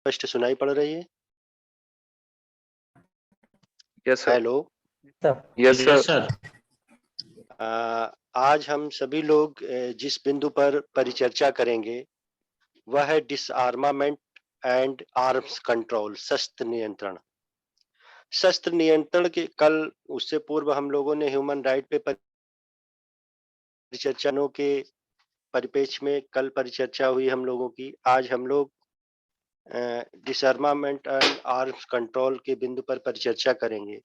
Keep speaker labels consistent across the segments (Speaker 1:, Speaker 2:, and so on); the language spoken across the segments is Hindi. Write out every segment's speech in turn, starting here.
Speaker 1: स्पष्ट सुनाई पड़ रही है?
Speaker 2: Yes sir.
Speaker 1: Hello.
Speaker 2: Yes
Speaker 3: yes
Speaker 2: sir.
Speaker 3: Sir.
Speaker 1: आज हम सभी लोग जिस बिंदु पर परिचर्चा करेंगे वह है डिसआर्मामेंट एंड आर्म्स कंट्रोल, शस्त्र नियंत्रण। शस्त्र नियंत्रण के कल उससे पूर्व हम लोगों ने ह्यूमन राइट पे परिचर्चाओं के परिप्रेक्ष्य में कल परिचर्चा हुई हम लोगों की। आज हम लोग डिसआर्मामेंट एंड आर्म्स कंट्रोल के बिंदु पर परिचर्चा करेंगे।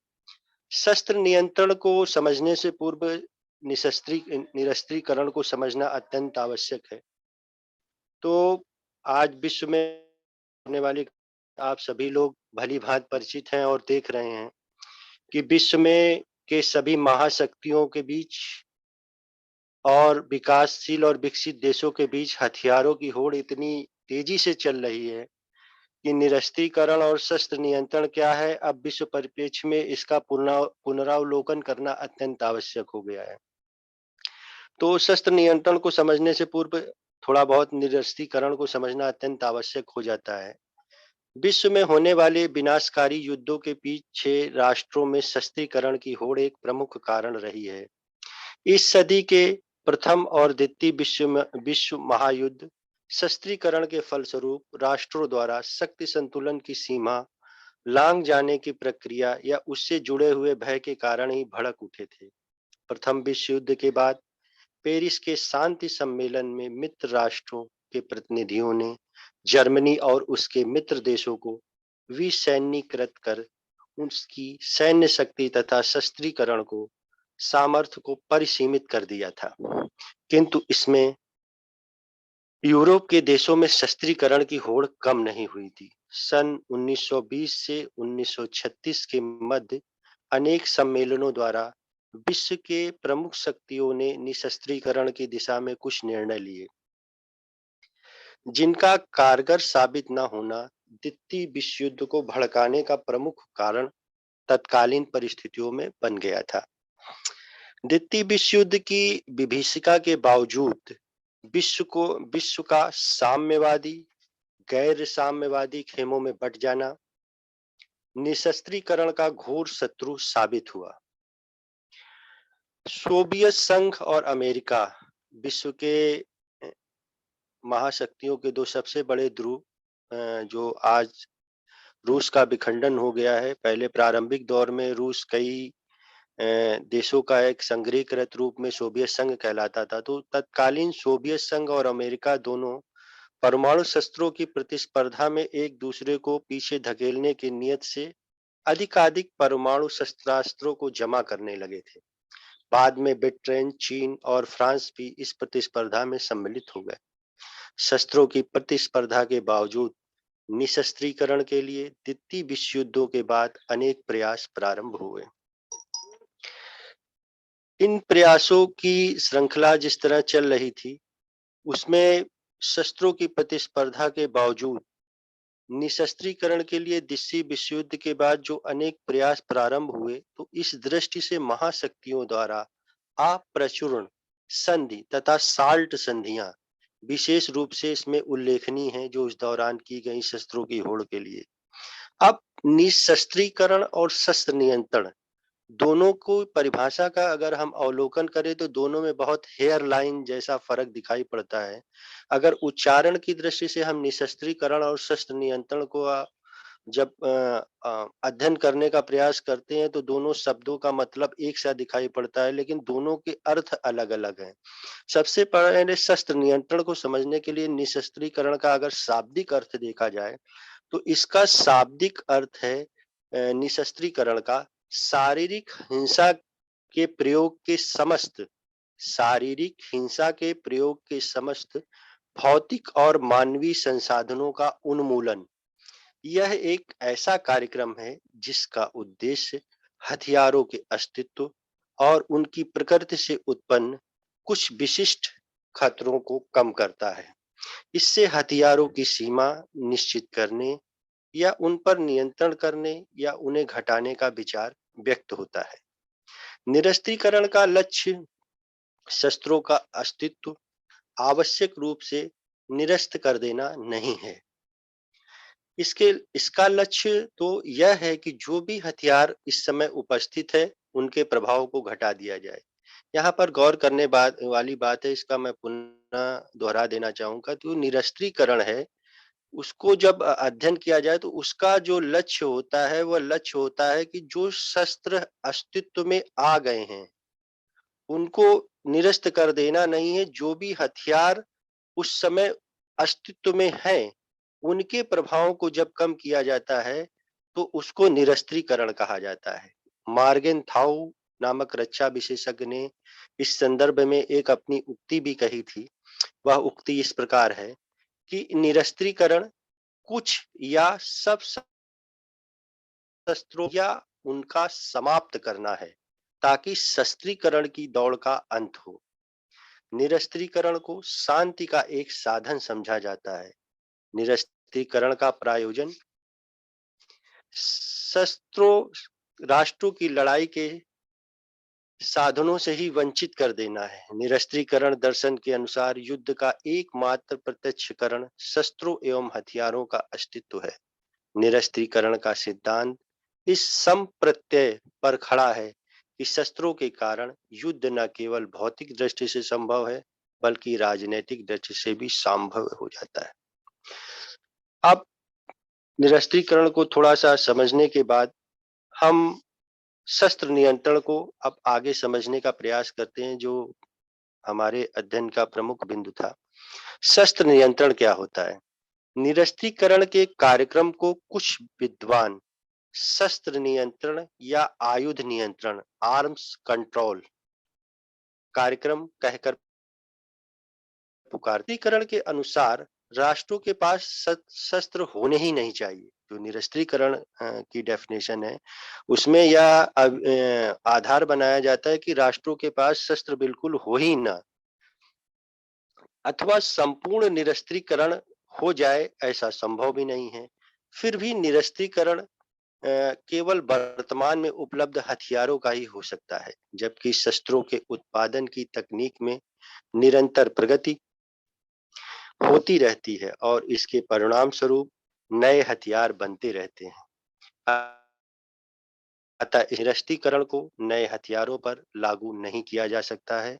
Speaker 1: शस्त्र नियंत्रण को समझने से पूर्व निरस्त्रीकरण को समझना अत्यंत आवश्यक है। तो आज विश्व में होने वाली आप सभी लोग भली भांति परिचित हैं और देख रहे हैं कि विश्व में के सभी महाशक्तियों के बीच और विकासशील और विकसित देशों के बीच हथियारों की होड़ इतनी तेजी से चल रही है कि निरस्त्रीकरण और शस्त्र नियंत्रण क्या है, अब विश्व परिप्रेक्ष्य में इसका पुनरावलोकन करना अत्यंत आवश्यक हो गया है। तो शस्त्र नियंत्रण को समझने से पूर्व थोड़ा बहुत निरस्त्रीकरण को समझना अत्यंत आवश्यक हो जाता है। विश्व में होने वाले विनाशकारी युद्धों के पीछे राष्ट्रों में शस्त्रीकरण की होड़ एक प्रमुख कारण रही है। इस सदी के प्रथम और द्वितीय विश्व महायुद्ध शस्त्रीकरण के फलस्वरूप राष्ट्रों द्वारा शक्ति संतुलन की सीमा लांघ जाने की प्रक्रिया या उससे जुड़े हुए भय के कारण ही भड़क उठे थे। प्रथम विश्व युद्ध के बाद पेरिस के शांति सम्मेलन में मित्र राष्ट्रों के प्रतिनिधियों ने जर्मनी और उसके मित्र देशों को विसैन्यीकृत कर उसकी सैन्य शक्ति तथा शस्त्रीकरण को सामर्थ्य को परिसीमित कर दिया था, किंतु इसमें यूरोप के देशों में शस्त्रीकरण की होड़ कम नहीं हुई थी। सन 1920 से 1936 के मध्य अनेक सम्मेलनों द्वारा विश्व के प्रमुख शक्तियों ने निशस्त्रीकरण की दिशा में कुछ निर्णय लिए, जिनका कारगर साबित न होना द्वितीय विश्व युद्ध को भड़काने का प्रमुख कारण तत्कालीन परिस्थितियों में बन गया था। द्वितीय विश्व युद्ध की विभीषिका के बावजूद विश्व का साम्यवादी गैर साम्यवादी खेमों में बंट जाना निशस्त्रीकरण का घोर शत्रु साबित हुआ। सोवियत संघ और अमेरिका विश्व के महाशक्तियों के दो सबसे बड़े ध्रुव, जो आज रूस का विखंडन हो गया है। पहले प्रारंभिक दौर में रूस कई देशों का एक संघीकृत रूप में सोवियत संघ कहलाता था। तो तत्कालीन सोवियत संघ और अमेरिका दोनों परमाणु शस्त्रों की प्रतिस्पर्धा में एक दूसरे को पीछे धकेलने की नियत से अधिकाधिक परमाणु शस्त्रास्त्रों को जमा करने लगे थे। बाद में ब्रिटेन, चीन और फ्रांस भी इस प्रतिस्पर्धा में सम्मिलित हो गए। शस्त्रों की प्रतिस्पर्धा के बावजूद निशस्त्रीकरण के लिए द्वितीय विश्व युद्धों के बाद अनेक प्रयास प्रारंभ हुए। इन प्रयासों की श्रृंखला जिस तरह चल रही थी, उसमें शस्त्रों की प्रतिस्पर्धा के बावजूद निशस्त्रीकरण के लिए द्वितीय विश्व युद्ध के बाद जो अनेक प्रयास प्रारंभ हुए, तो इस दृष्टि से महाशक्तियों द्वारा अप्रचुरण संधि तथा साल्ट संधियां विशेष रूप से इसमें उल्लेखनीय हैं, जो इस दौरान की गई शस्त्रों की होड़ के लिए। अब निशस्त्रीकरण और शस्त्र नियंत्रण दोनों को परिभाषा का अगर हम अवलोकन करें तो दोनों में बहुत हेयर लाइन जैसा फर्क दिखाई पड़ता है। अगर उच्चारण की दृष्टि से हम निशस्त्रीकरण और शस्त्र नियंत्रण को जब अध्ययन करने का प्रयास करते हैं तो दोनों शब्दों का मतलब एक सा दिखाई पड़ता है, लेकिन दोनों के अर्थ अलग अलग हैं। सबसे पहले शस्त्र नियंत्रण को समझने के लिए निशस्त्रीकरण का अगर शाब्दिक अर्थ देखा जाए तो इसका शाब्दिक अर्थ है निशस्त्रीकरण का शारीरिक हिंसा के प्रयोग के समस्त शारीरिक हिंसा के प्रयोग के समस्त भौतिक और मानवीय संसाधनों का उन्मूलन। यह एक ऐसा कार्यक्रम है जिसका उद्देश्य हथियारों के अस्तित्व और उनकी प्रकृति से उत्पन्न कुछ विशिष्ट खतरों को कम करता है। इससे हथियारों की सीमा निश्चित करने या उन पर नियंत्रण करने या उन्हें घटाने का विचार व्यक्त होता है। निरस्त्रीकरण का लक्ष्य शस्त्रों का अस्तित्व आवश्यक रूप से निरस्त कर देना नहीं है, इसका लक्ष्य तो यह है कि जो भी हथियार इस समय उपस्थित है, उनके प्रभाव को घटा दिया जाए। यहाँ पर गौर करने वाली बात है, इसका मैं पुनः दोहरा देना चाहूँगा, जो निरस्त्रीकरण है, उसको जब अध्ययन किया जाए तो उसका जो लक्ष्य होता है, वह लक्ष्य होता है कि जो शस्त्र अस्तित्व में आ गए हैं, उनको निरस्त कर देना नहीं है। जो भी हथियार उस समय अस्तित्व में हैं, उनके प्रभावों को जब कम किया जाता है, तो उसको निरस्त्रीकरण कहा जाता है। मार्गेनथाउ नामक रक्षा विशेषज्ञ ने इस संदर्भ में एक अपनी उक्ति भी कही थी। वह उक्ति इस प्रकार है कि निरस्त्रीकरण कुछ या सब शस्त्रों या उनका समाप्त करना है, ताकि शस्त्रीकरण की दौड़ का अंत हो। निरस्त्रीकरण को शांति का एक साधन समझा जाता है। निरस्त्रीकरण का प्रायोजन शस्त्रों राष्ट्रों की लड़ाई के साधनों से ही वंचित कर देना है। निरस्त्रीकरण दर्शन के अनुसार युद्ध का एकमात्र प्रत्यक्षकरण शस्त्रों एवं हथियारों का अस्तित्व है। निरस्त्रीकरण का सिद्धांत इस संप्रत्यय पर खड़ा है कि शस्त्रों के कारण युद्ध न केवल भौतिक दृष्टि से संभव है, बल्कि राजनीतिक दृष्टि से भी संभव हो जाता है। अब निरस्त्रीकरण को थोड़ा सा समझने के बाद हम शस्त्र नियंत्रण को अब आगे समझने का प्रयास करते हैं, जो हमारे अध्ययन का प्रमुख बिंदु था। शस्त्र नियंत्रण क्या होता है? निरस्त्रीकरण के कार्यक्रम को कुछ विद्वान शस्त्र नियंत्रण या आयुध नियंत्रण, आर्म्स कंट्रोल कार्यक्रम कहकर पुकारतीकरण के अनुसार राष्ट्रों के पास शस्त्र होने ही नहीं चाहिए। जो निरस्त्रीकरण की डेफिनेशन है, उसमें यह आधार बनाया जाता है कि राष्ट्रों के पास शस्त्र बिल्कुल हो ही ना, अथवा संपूर्ण निरस्त्रीकरण हो जाए, ऐसा संभव भी नहीं है। फिर भी निरस्त्रीकरण केवल वर्तमान में उपलब्ध हथियारों का ही हो सकता है, जबकि शस्त्रों के उत्पादन की तकनीक में निरंतर प्रगति होती रहती है और इसके परिणाम स्वरूप नए हथियार बनते रहते हैं। अतः निरस्त्रीकरण को नए हथियारों पर लागू नहीं किया जा सकता है।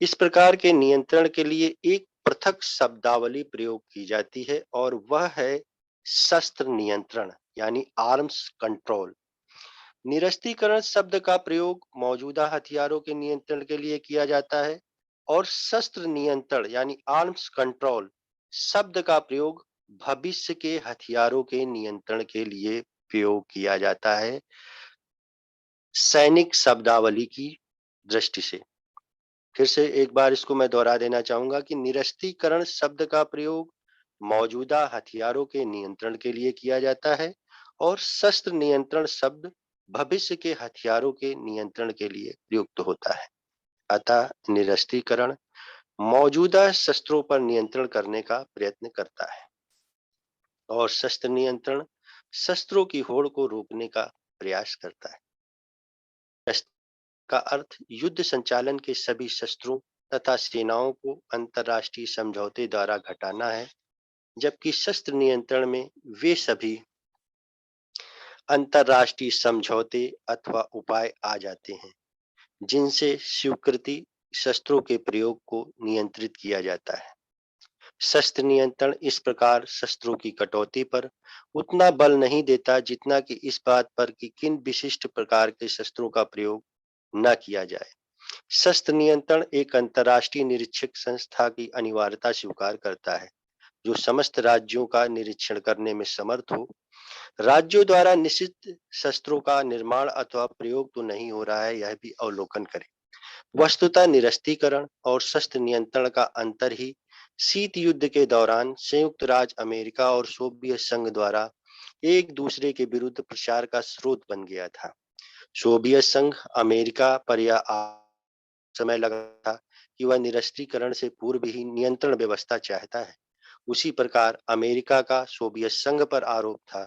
Speaker 1: इस प्रकार के नियंत्रण के लिए एक पृथक शब्दावली प्रयोग की जाती है और वह है शस्त्र नियंत्रण, यानी आर्म्स कंट्रोल। निरस्त्रीकरण शब्द का प्रयोग मौजूदा हथियारों के नियंत्रण के लिए किया जाता है और शस्त्र नियंत्रण यानी आर्म्स कंट्रोल शब्द का प्रयोग भविष्य के हथियारों के नियंत्रण के लिए प्रयोग किया जाता है, सैनिक शब्दावली की दृष्टि से। फिर से एक बार इसको मैं दोहरा देना चाहूंगा कि निरस्त्रीकरण शब्द का प्रयोग मौजूदा हथियारों के नियंत्रण के लिए किया जाता है और शस्त्र नियंत्रण शब्द भविष्य के हथियारों के नियंत्रण के लिए प्रयुक्त होता है। अतः निरस्त्रीकरण मौजूदा शस्त्रों पर नियंत्रण करने का प्रयत्न करता है और शस्त्र नियंत्रण शस्त्रों की होड़ को रोकने का प्रयास करता है। का अर्थ युद्ध संचालन के सभी शस्त्रों तथा सेनाओं को अंतर्राष्ट्रीय समझौते द्वारा घटाना है, जबकि शस्त्र नियंत्रण में वे सभी अंतर्राष्ट्रीय समझौते अथवा उपाय आ जाते हैं जिनसे स्वीकृति शस्त्रों के प्रयोग को नियंत्रित किया जाता है। शस्त्र नियंत्रण इस प्रकार शस्त्रों की कटौती पर उतना बल नहीं देता जितना कि इस बात पर कि किन विशिष्ट प्रकार के शस्त्रों का प्रयोग न किया जाए। शस्त्र नियंत्रण एक अंतर्राष्ट्रीय निरीक्षक संस्था की अनिवार्यता स्वीकार करता है, जो समस्त राज्यों का निरीक्षण करने में समर्थ हो। राज्यों द्वारा निश्चित शस्त्रों का निर्माण अथवा प्रयोग तो नहीं हो रहा है, यह भी अवलोकन करें। वस्तुतः निरस्त्रीकरण और शस्त्र नियंत्रण का अंतर ही शीत युद्ध के दौरान संयुक्त राज्य अमेरिका और सोवियत संघ द्वारा एक दूसरे के विरुद्ध प्रचार का स्रोत बन गया था। सोवियत संघ अमेरिका पर यह समय लगा था कि वह निरस्त्रीकरण से पूर्व ही नियंत्रण व्यवस्था चाहता है। उसी प्रकार अमेरिका का सोवियत संघ पर आरोप था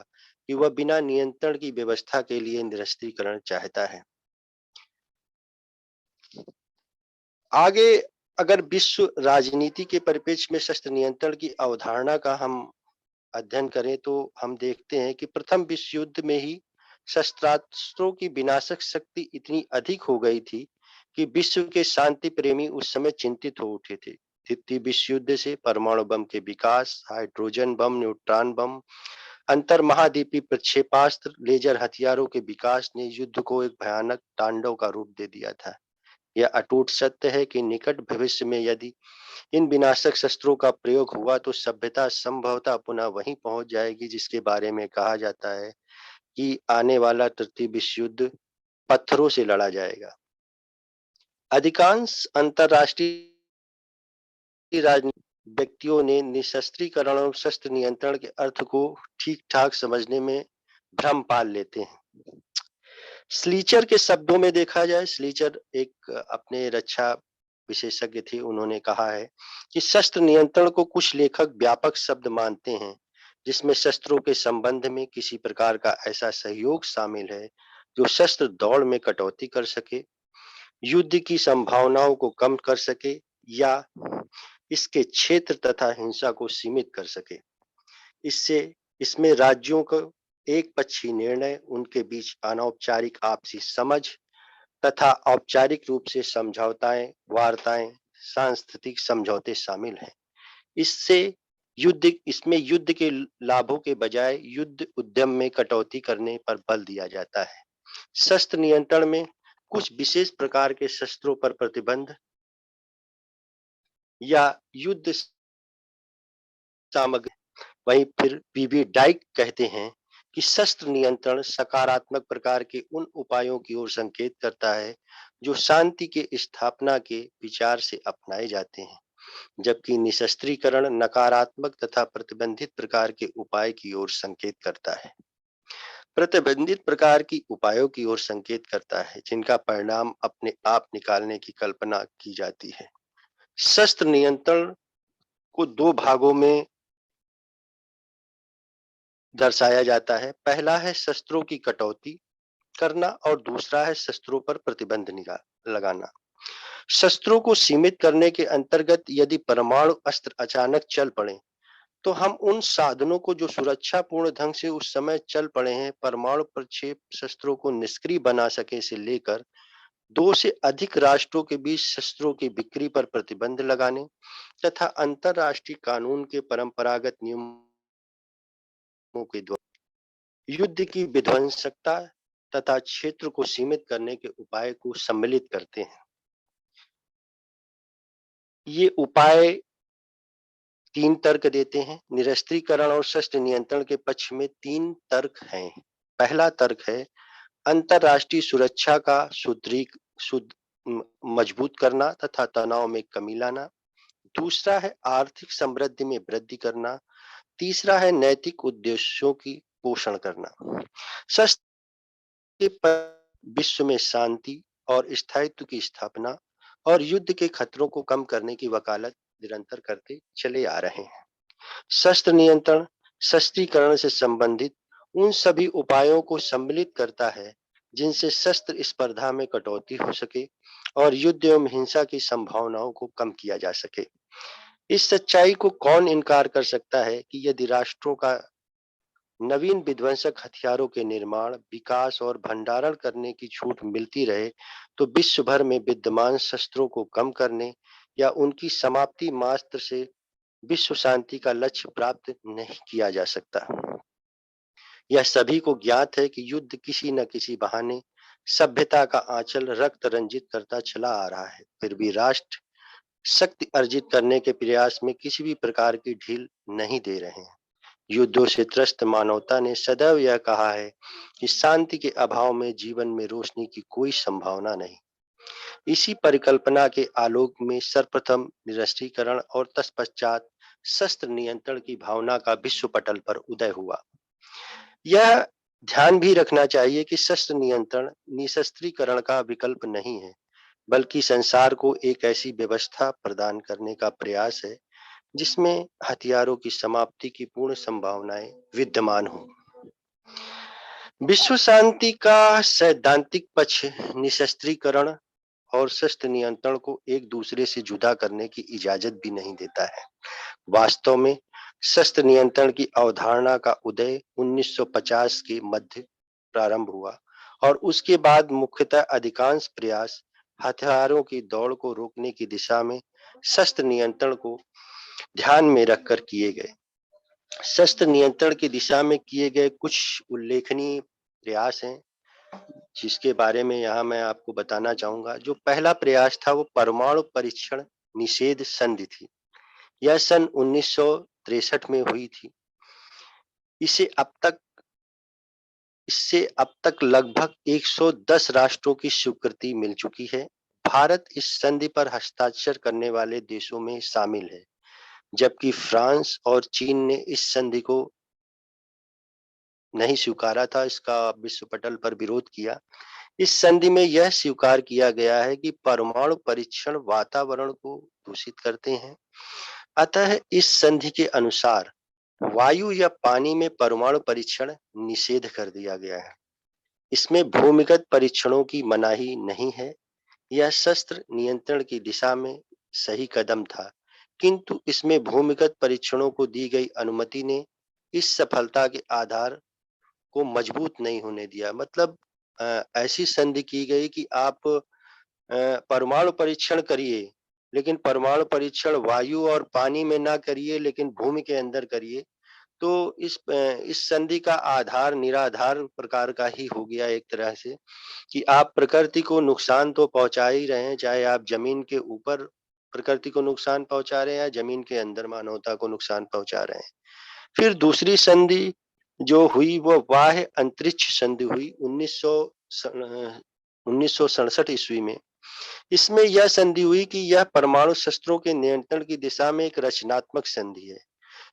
Speaker 1: कि वह बिना नियंत्रण की व्यवस्था के लिए निरस्त्रीकरण चाहता है। आगे अगर विश्व राजनीति के परिप्रेक्ष्य में शस्त्र नियंत्रण की अवधारणा का हम अध्ययन करें तो हम देखते हैं कि प्रथम विश्व युद्ध में ही शस्त्रास्त्रों की विनाशक शक्ति इतनी अधिक हो गई थी कि विश्व के शांति प्रेमी उस समय चिंतित हो उठे थे। द्वितीय विश्व युद्ध से परमाणु बम के विकास, हाइड्रोजन बम, न्यूट्रॉन बम, अंतर महाद्वीपीय प्रक्षेपास्त्र, लेजर हथियारों के विकास ने युद्ध को एक भयानक तांडव का रूप दे दिया था। यह अटूट सत्य है कि निकट भविष्य में यदि इन विनाशक शस्त्रों का प्रयोग हुआ तो सभ्यता संभवतः पुनः वहीं पहुंच जाएगी जिसके बारे में कहा जाता है कि आने वाला तृतीय विश्व युद्ध पत्थरों से लड़ा जाएगा। अधिकांश अंतरराष्ट्रीय राजनीतिक व्यक्तियों ने निशस्त्रीकरण और शस्त्र नियंत्रण के अर्थ को ठीक ठाक समझने में भ्रम पाल लेते हैं। स्लीचर के शब्दों में देखा जाए, स्लीचर एक अपने रक्षा विशेषज्ञ थे। उन्होंने कहा है कि शस्त्र नियंत्रण को कुछ लेखक व्यापक शब्द मानते हैं जिसमें शस्त्रों के संबंध में किसी प्रकार का ऐसा सहयोग शामिल है जो शस्त्र दौड़ में कटौती कर सके, युद्ध की संभावनाओं को कम कर सके या इसके क्षेत्र तथा हिंसा को सीमित कर सके। इसमें राज्यों को एक पक्षीय निर्णय, उनके बीच अनौपचारिक आपसी समझ तथा औपचारिक रूप से समझौताएं, वार्ताएं, सांस्कृतिक समझौते शामिल हैं। इसमें युद्ध के लाभों के बजाय युद्ध उद्यम में कटौती करने पर बल दिया जाता है। शस्त्र नियंत्रण में कुछ विशेष प्रकार के शस्त्रों पर प्रतिबंध या युद्ध सामग्री। वहीं फिर पीवी डाइक कहते हैं कि शस्त्र नियंत्रण सकारात्मक प्रकार के उन उपायों की ओर संकेत करता है जो शांति के स्थापना के विचार से अपनाए जाते हैं, जबकि निशस्त्रीकरण नकारात्मक तथा प्रतिबंधित प्रकार के उपाय की ओर संकेत करता है। प्रतिबंधित प्रकार की उपायों की ओर संकेत करता है जिनका परिणाम अपने आप निकालने की कल्पना की जाती है। शस्त्र नियंत्रण को दो भागों में दर्शाया जाता है। पहला है शस्त्रों की कटौती करना और दूसरा है शस्त्रों पर प्रतिबंध लगाना। शस्त्रों को सीमित करने के अंतर्गत यदि परमाणु अस्त्र अचानक चल पड़े तो हम उन साधनों को जो सुरक्षापूर्ण ढंग से उस समय चल पड़े हैं, परमाणु प्रक्षेप शस्त्रों को निष्क्रिय बना सके से लेकर दो से अधिक राष्ट्रों के बीच शस्त्रों की बिक्री पर प्रतिबंध लगाने तथा अंतरराष्ट्रीय कानून के परंपरागत नियमों के द्वारा युद्ध की विध्वंसकता तथा क्षेत्र को सीमित करने के उपाय को सम्मिलित करते हैं। ये उपाय तीन तर्क देते हैं। निरस्त्रीकरण और शस्त्र नियंत्रण के पक्ष में तीन तर्क हैं। पहला तर्क है अंतरराष्ट्रीय सुरक्षा का मजबूत करना तथा तनाव में कमी लाना। दूसरा है आर्थिक समृद्धि में वृद्धि करना। तीसरा है नैतिक उद्देश्यों की पोषण करना। शस्त्र विश्व में शांति और स्थायित्व की स्थापना और युद्ध के खतरों को कम करने की वकालत निरंतर करते चले आ रहे हैं। शस्त्र नियंत्रण शस्त्रीकरण से संबंधित उन सभी उपायों को सम्मिलित करता है जिनसे शस्त्र स्पर्धा में कटौती हो सके और युद्ध एवं हिंसा की संभावनाओं को कम किया जा सके। इस सच्चाई को कौन इनकार कर सकता है कि यदि राष्ट्रों का नवीन विध्वंसक हथियारों के निर्माण, विकास और भंडारण करने की छूट मिलती रहे तो विश्व भर में विद्यमान शस्त्रों को कम करने या उनकी समाप्ति मात्र से विश्व शांति का लक्ष्य प्राप्त नहीं किया जा सकता। यह सभी को ज्ञात है कि युद्ध किसी न किसी बहाने सभ्यता का आंचल रक्त रंजित करता चला आ रहा है। फिर भी राष्ट्र शक्ति अर्जित करने के प्रयास में किसी भी प्रकार की ढील नहीं दे रहे हैं। युद्धों से त्रस्त मानवता ने सदैव यह कहा है कि शांति के अभाव में जीवन में रोशनी की कोई संभावना नहीं। इसी परिकल्पना के आलोक में सर्वप्रथम निरस्त्रीकरण और तत्पश्चात शस्त्र नियंत्रण की भावना का विश्व पटल पर उदय हुआ। यह ध्यान भी रखना चाहिए कि शस्त्र नियंत्रण निशस्त्रीकरण का विकल्प नहीं है, बल्कि संसार को एक ऐसी व्यवस्था प्रदान करने का प्रयास है जिसमें हथियारों की समाप्ति की पूर्ण संभावनाएं विद्यमान हो। विश्व शांति का सैद्धांतिक पक्ष निशस्त्रीकरण और शस्त्र नियंत्रण को एक दूसरे से जुदा करने की इजाजत भी नहीं देता है। वास्तव में शस्त्र नियंत्रण की अवधारणा का उदय 1950 के मध्य प्रारंभ हुआ और उसके बाद मुख्यतः अधिकांश प्रयास हथियारों की दौड़ को रोकने की दिशा में शस्त्र नियंत्रण को ध्यान में रखकर किए गए। शस्त्र नियंत्रण की दिशा में किए गए कुछ उल्लेखनीय प्रयास हैं, जिसके बारे में यहाँ मैं आपको बताना चाहूंगा। जो पहला प्रयास था वो परमाणु परीक्षण निषेध संधि थी। यह सन 1963 में हुई थी। इसे अब तक इससे अब तक लगभग 110 राष्ट्रों की स्वीकृति मिल चुकी है। भारत इस संधि पर हस्ताक्षर करने वाले देशों में शामिल है, जबकि फ्रांस और चीन ने इस संधि को नहीं स्वीकारा था, इसका विश्व पटल पर विरोध किया। इस संधि में यह स्वीकार किया गया है कि परमाणु परीक्षण वातावरण को दूषित करते हैं। अतः इस संधि के अनुसार वायु या पानी में परमाणु परीक्षण निषेध कर दिया गया है। इसमें भूमिगत परीक्षणों की मनाही नहीं है। यह शस्त्र नियंत्रण की दिशा में सही कदम था, किंतु इसमें भूमिगत परीक्षणों को दी गई अनुमति ने इस सफलता के आधार को मजबूत नहीं होने दिया। मतलब ऐसी संधि की गई कि आप परमाणु परीक्षण करिए, लेकिन परमाणु परीक्षण वायु और पानी में ना करिए, लेकिन भूमि के अंदर करिए। तो इस संधि का आधार निराधार प्रकार का ही हो गया एक तरह से, कि आप प्रकृति को नुकसान तो पहुंचा ही रहे हैं, चाहे आप जमीन के ऊपर प्रकृति को नुकसान पहुंचा रहे हैं या जमीन के अंदर मानवता को नुकसान पहुंचा रहे हैं। फिर दूसरी संधि जो हुई वो बाह्य अंतरिक्ष संधि हुई 1967 ईस्वी में। इसमें यह संधि हुई कि यह परमाणु शस्त्रों के नियंत्रण की दिशा में एक रचनात्मक संधि है।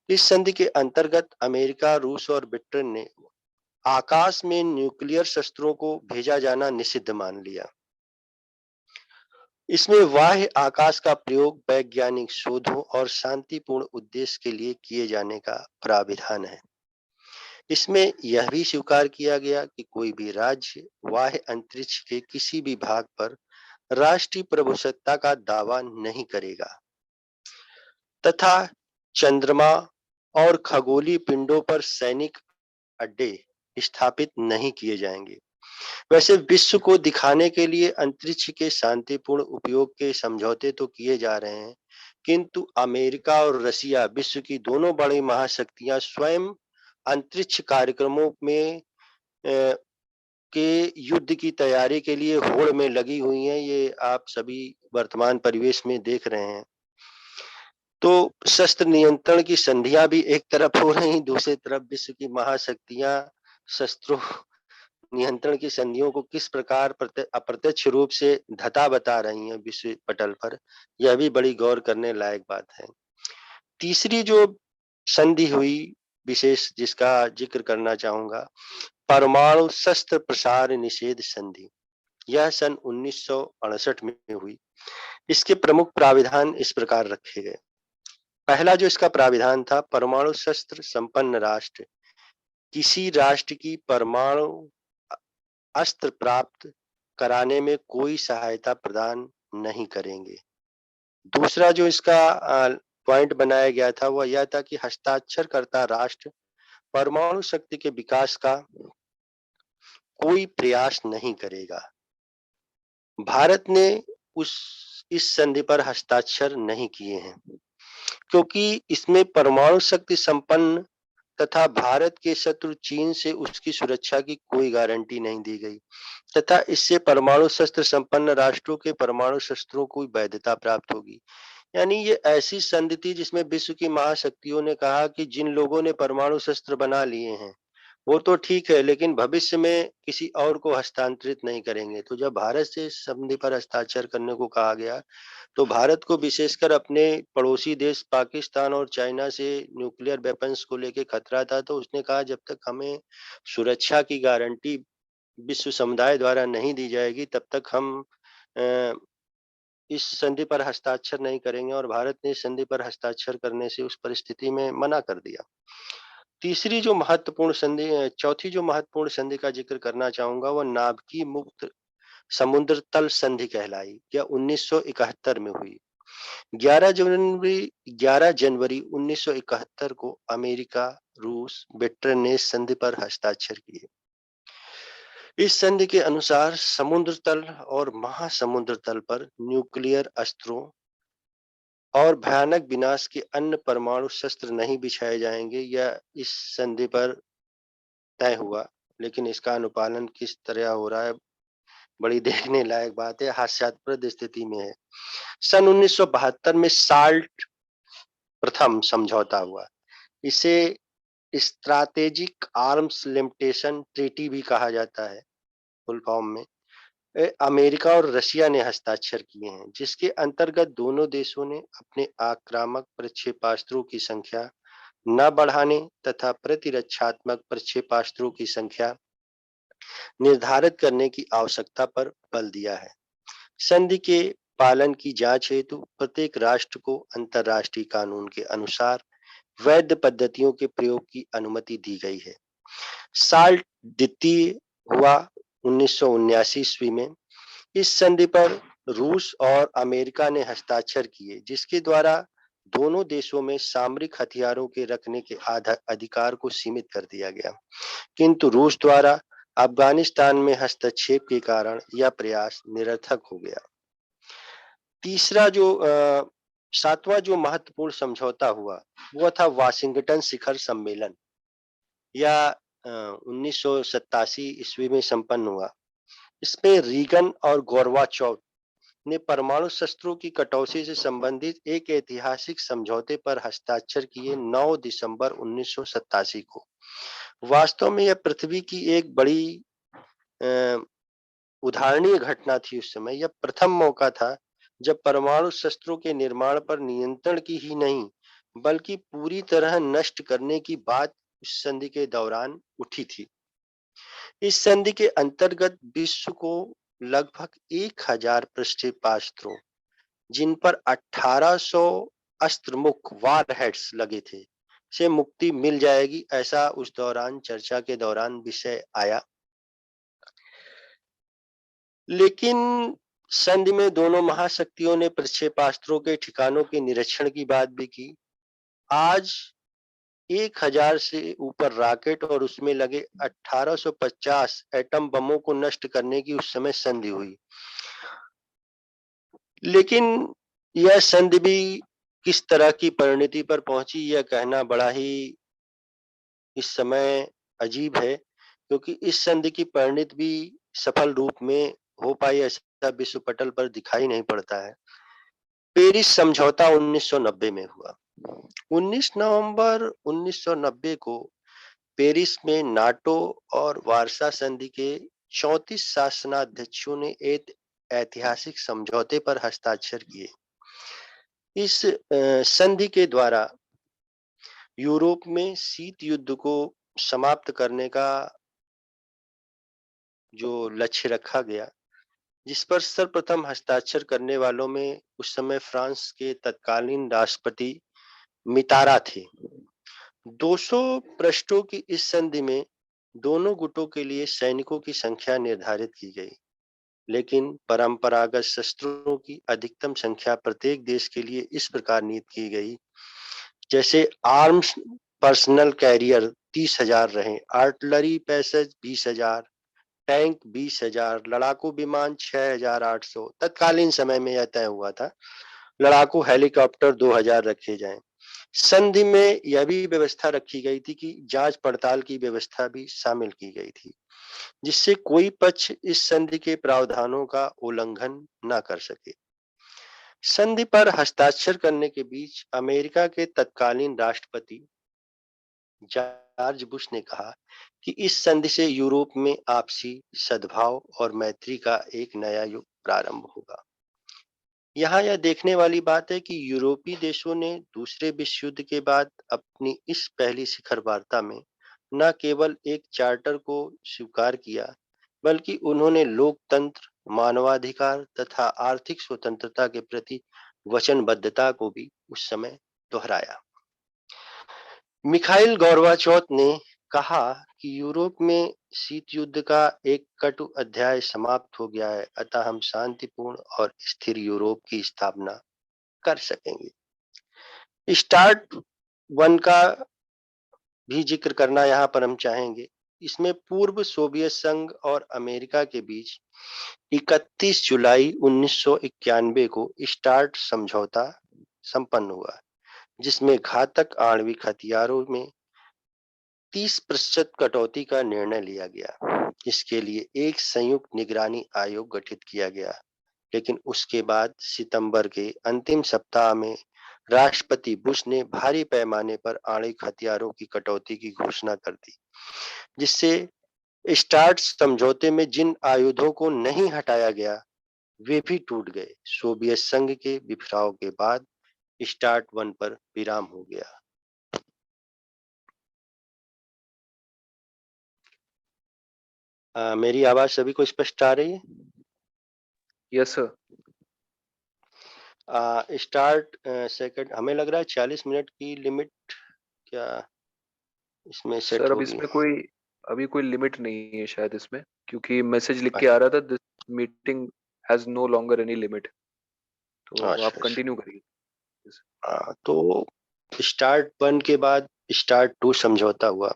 Speaker 1: इस संधि के अंतर्गत अमेरिका, रूस और ब्रिटेन ने आकाश में न्यूक्लियर शस्त्रों को भेजा जाना निषिद्ध मान लिया। इसमें बाह्य आकाश का प्रयोग वैज्ञानिक शोधों और शांतिपूर्ण उद्देश्य के लिए किए जाने का प्राविधान है। इसमें यह भी स्वीकार किया गया कि कोई भी राज्य बाह्य अंतरिक्ष के किसी भी भाग पर राष्ट्रीय प्रभुसत्ता का दावा नहीं करेगा तथा चंद्रमा और खगोलीय पिंडों पर सैनिक अड्डे स्थापित नहीं किए जाएंगे। वैसे विश्व को दिखाने के लिए अंतरिक्ष के शांतिपूर्ण उपयोग के समझौते तो किए जा रहे हैं, किंतु अमेरिका और रसिया विश्व की दोनों बड़ी महाशक्तियां स्वयं अंतरिक्ष कार्यक्रमों में के युद्ध की तैयारी के लिए होड़ में लगी हुई हैं। ये आप सभी वर्तमान परिवेश में देख रहे हैं। तो शस्त्र नियंत्रण की संधियां भी एक तरफ हो रही, दूसरी तरफ विश्व की महाशक्तियां शस्त्रों नियंत्रण की संधियों को किस प्रकार अप्रत्यक्ष रूप से धता बता रही हैं विश्व पटल पर, यह भी बड़ी गौर करने लायक बात है। तीसरी जो संधि हुई विशेष, जिसका जिक्र करना चाहूंगा, परमाणु शस्त्र प्रसार निषेध संधि। यह सन 1968 में हुई। इसके प्रमुख प्राविधान इस प्रकार रखे गए। पहला जो इसका प्राविधान था, परमाणु शस्त्र संपन्न राष्ट्र किसी राष्ट्र की परमाणु अस्त्र प्राप्त कराने में कोई सहायता प्रदान नहीं करेंगे। दूसरा जो इसका पॉइंट बनाया गया था वह यह था कि हस्ताक्षरकर्ता राष्ट्र परमाणु शक्ति के विकास का कोई प्रयास नहीं करेगा। भारत ने इस संधि पर हस्ताक्षर नहीं किए हैं, क्योंकि इसमें परमाणु शक्ति संपन्न तथा भारत के शत्रु चीन से उसकी सुरक्षा की कोई गारंटी नहीं दी गई तथा इससे परमाणु शस्त्र संपन्न राष्ट्रों के परमाणु शस्त्रों को वैधता प्राप्त होगी। यानी ये ऐसी संधि थी जिसमें विश्व की महाशक्तियों ने कहा कि जिन लोगों ने परमाणु शस्त्र बना लिए हैं वो तो ठीक है, लेकिन भविष्य में किसी और को हस्तांतरित नहीं करेंगे। तो जब भारत से संधि पर हस्ताक्षर करने को कहा गया, तो भारत को विशेषकर अपने पड़ोसी देश पाकिस्तान और चाइना से न्यूक्लियर वेपन्स को लेके खतरा था। तो उसने कहा जब तक हमें सुरक्षा की गारंटी विश्व समुदाय द्वारा नहीं दी जाएगी, तब तक हम इस संधि पर हस्ताक्षर नहीं करेंगे, और भारत ने इस संधि पर हस्ताक्षर करने से उस परिस्थिति में मना कर दिया। चौथी जो महत्वपूर्ण संधि का जिक्र करना चाहूंगा वह नाभिकीय मुक्त समुद्र तल संधि कहलाई, यह 1971 में हुई। 11 जनवरी 1971 को अमेरिका, रूस, ब्रिटेन ने संधि पर हस्ताक्षर किए। इस संधि के अनुसार समुद्र तल और महासमुद्र तल पर न्यूक्लियर अस्त्रों और भयानक विनाश के अन्य परमाणु शस्त्र नहीं बिछाए जाएंगे। यह इस संधि पर तय हुआ, लेकिन इसका अनुपालन किस तरह हो रहा है, बड़ी देखने लायक बात है, हास्यास्पद स्थिति में है। सन 1972 में साल्ट प्रथम समझौता हुआ। इसे स्ट्रैटेजिक आर्म्स लिमिटेशन ट्रीटी भी कहा जाता है फुल फॉर्म में। अमेरिका और रशिया ने हस्ताक्षर किए हैं, जिसके अंतर्गत दोनों देशों ने अपने आक्रामक प्रक्षेपास्त्रों की संख्या न बढ़ाने तथा प्रतिरक्षात्मक प्रक्षेपास्त्रों की संख्या निर्धारित करने की आवश्यकता पर बल दिया है। संधि के पालन की जांच हेतु प्रत्येक राष्ट्र को अंतर्राष्ट्रीय कानून के अनुसार वैध पद्धतियों के प्रयोग की अनुमति दी गई है। साल्ट द्वितीय हुआ 1979 ईस्वी में। इस संधि पर रूस और अमेरिका ने हस्ताक्षर किए, जिसके द्वारा दोनों देशों में सामरिक हथियारों के रखने के अधिकार को सीमित कर दिया गया, किंतु रूस द्वारा अफगानिस्तान में हस्तक्षेप के कारण यह प्रयास निरर्थक हो गया। तीसरा जो सातवां जो महत्वपूर्ण समझौता हुआ वो था वाशिंगटन शिखर सम्मेलन। यह 1987 ईस्वी में संपन्न हुआ। इसमें रीगन और गोर्बाचोव ने परमाणु शस्त्रों की कटौती से संबंधित एक ऐतिहासिक समझौते पर हस्ताक्षर किए 9 दिसंबर 1987 को। वास्तव में यह पृथ्वी की एक बड़ी उदाहरणीय घटना थी। उस समय यह प्रथम मौका था जब परमाणु शस्त्रों के निर्माण पर नियंत्रण की ही नहीं बल्कि पूरी तरह नष्ट करने की बात उस संधि के दौरान उठी थी। इस संधि के अंतर्गत विश्व को लगभग 1000 प्रक्षेपास्त्रों, जिन पर 1800 अस्त्रमुख वारहेड्स लगे थे, से मुक्ति मिल जाएगी, ऐसा उस दौरान चर्चा के दौरान विषय आया। लेकिन संधि में दोनों महाशक्तियों ने प्रक्षेपास्त्रों के ठिकानों के निरीक्षण की बात भी की। आज 1000 से ऊपर रॉकेट और उसमें लगे 1850 एटम बमों को नष्ट करने की उस समय संधि हुई। लेकिन यह संधि भी किस तरह की परिणति पर पहुंची, यह कहना बड़ा ही इस समय अजीब है, क्योंकि इस संधि की परिणति भी सफल रूप में हो पाई ऐसा विश्व पटल पर दिखाई नहीं पड़ता है। पेरिस समझौता 1990 में हुआ। 19 नवंबर 1990 को पेरिस में नाटो और वार्सा संधि के 34 शासनाध्यक्षों ने एक ऐतिहासिक समझौते पर हस्ताक्षर किए। इस संधि के द्वारा यूरोप में शीत युद्ध को समाप्त करने का जो लक्ष्य रखा गया, जिस पर सर्वप्रथम हस्ताक्षर करने वालों में उस समय फ्रांस के तत्कालीन राष्ट्रपति मितारा थे। 200 पृष्ठों की इस संधि में दोनों गुटों के लिए सैनिकों की संख्या निर्धारित की गई, लेकिन परंपरागत शस्त्रों की अधिकतम संख्या प्रत्येक देश के लिए इस प्रकार नियत की गई, जैसे आर्म्स पर्सनल कैरियर 30,000 रहे, आर्टिलरी पैसेज 20,000, टैंक 20,000, लड़ाकू विमान 6,800। तत्कालीन समय में यह तय हुआ था। लड़ाकू हेलीकॉप्टर 2000 रखे जाएं। संधि में यह भी व्यवस्था रखी गई थी कि जांच पड़ताल की व्यवस्था भी शामिल की गई थी, जिससे कोई पक्ष इस संधि के प्रावधानों का उल्लंघन न कर सके। संधि पर हस्ताक्षर करने के बीच अमेरिका के तत्कालीन राष्ट्रपति जॉर्ज बुश ने कहा कि इस संधि से यूरोप में आपसी सद्भाव और मैत्री का एक नया युग प्रारंभ होगा। यहाँ यह देखने वाली बात है कि यूरोपीय देशों ने दूसरे विश्व युद्ध के बाद अपनी इस पहली शिखर वार्ता में न केवल एक चार्टर को स्वीकार किया, बल्कि उन्होंने लोकतंत्र, मानवाधिकार तथा आर्थिक स्वतंत्रता के प्रति वचनबद्धता को भी उस समय दोहराया। मिखाइल गोर्बाचोव ने कहा कि यूरोप में शीत युद्ध का एक कटु अध्याय समाप्त हो गया है, अतः हम शांतिपूर्ण और स्थिर यूरोप की स्थापना कर सकेंगे। स्टार्ट 1 का भी जिक्र करना यहाँ पर हम चाहेंगे। इसमें पूर्व सोवियत संघ और अमेरिका के बीच 31 जुलाई 1991 को स्टार्ट समझौता संपन्न हुआ, जिसमें घातक आणविक हथियारों में 30% कटौती का निर्णय लिया गया। इसके लिए एक संयुक्त निगरानी आयोग गठित किया गया, लेकिन उसके बाद सितंबर के अंतिम सप्ताह में राष्ट्रपति बुश ने भारी पैमाने पर आणविक हथियारों की कटौती की घोषणा कर दी, जिससे स्टार्ट समझौते में जिन आयुधों को नहीं हटाया गया वे भी टूट गए। सोवियत संघ के बिखराव के बाद स्टार्ट 1 पर विराम हो गया। मेरी आवाज सभी को स्पष्ट आ रही है?
Speaker 2: Yes sir.
Speaker 1: स्टार्ट सेकंड हमें लग रहा है 40 मिनट की लिमिट क्या इसमें सेट
Speaker 2: सर
Speaker 1: होगी?
Speaker 2: अभी कोई लिमिट नहीं है शायद इसमें, क्योंकि मैसेज लिख के आ रहा था this meeting has no longer any limit. तो आप
Speaker 1: अच्छा,
Speaker 2: कंटिन्यू करिए।
Speaker 1: तो स्टार्ट 1 के बाद स्टार्ट 2 समझौता हुआ।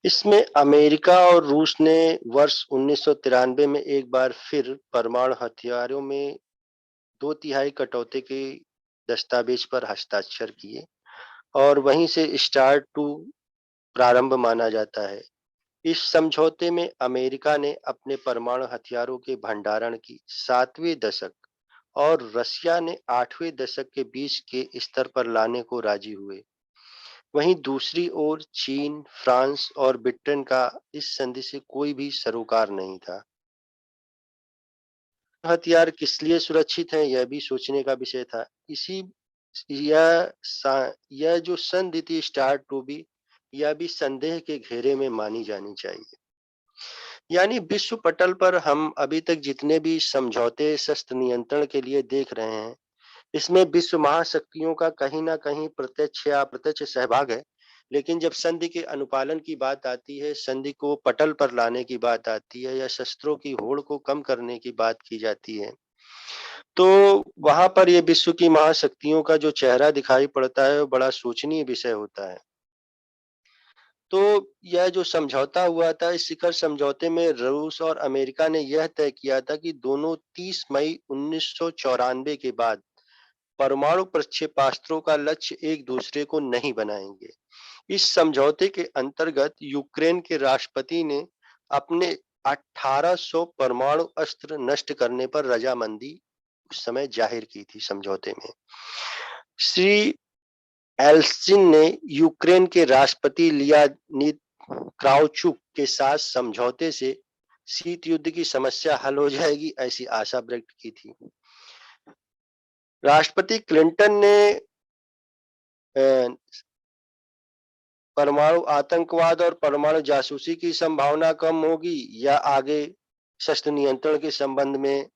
Speaker 1: इसमें अमेरिका और रूस ने वर्ष 1993 में एक बार फिर परमाणु हथियारों में 2/3 कटौती के दस्तावेज पर हस्ताक्षर किए और वहीं से स्टार्ट 2 प्रारंभ माना जाता है। इस समझौते में अमेरिका ने अपने परमाणु हथियारों के भंडारण की 7वें दशक और रशिया ने 8वें दशक के बीच के स्तर पर लाने को राजी हुए। वहीं दूसरी ओर चीन, फ्रांस और ब्रिटेन का इस संधि से कोई भी सरोकार नहीं था। हथियार किस लिए सुरक्षित हैं, यह भी सोचने का विषय था। इसी यह जो संधि थी स्टार्ट टू बी, यह भी संदेह के घेरे में मानी जानी चाहिए। यानी विश्व पटल पर हम अभी तक जितने भी समझौते शस्त्र नियंत्रण के लिए देख रहे हैं, इसमें विश्व महाशक्तियों का कहीं ना कहीं प्रत्यक्ष या अप्रत्यक्ष सहभाग है। लेकिन जब संधि के अनुपालन की बात आती है, संधि को पटल पर लाने की बात आती है या शस्त्रों की होड़ को कम करने की बात की जाती है, तो वहां पर ये विश्व की महाशक्तियों का जो चेहरा दिखाई पड़ता है वो बड़ा सोचनीय विषय होता है। तो यह जो समझौता हुआ था, इस शिखर समझौते में रूस और अमेरिका ने यह तय किया था कि दोनों 30 मई 1994 के बाद परमाणु प्रक्षेपास्त्रों का लक्ष्य एक दूसरे को नहीं बनाएंगे। इस समझौते के अंतर्गत यूक्रेन के राष्ट्रपति ने अपने 1800 परमाणु अस्त्र नष्ट करने पर रजामंदी उस समय जाहिर की थी समझौते में। श्री एल्सिन ने यूक्रेन के राष्ट्रपति लियोनिद क्राउचुक के साथ समझौते से शीत युद्ध की समस्या हल हो जाएगी ऐसी आशा व्यक्त की थी। राष्ट्रपति क्लिंटन ने परमाणु आतंकवाद और परमाणु जासूसी की संभावना कम होगी या आगे शस्त्र नियंत्रण के संबंध में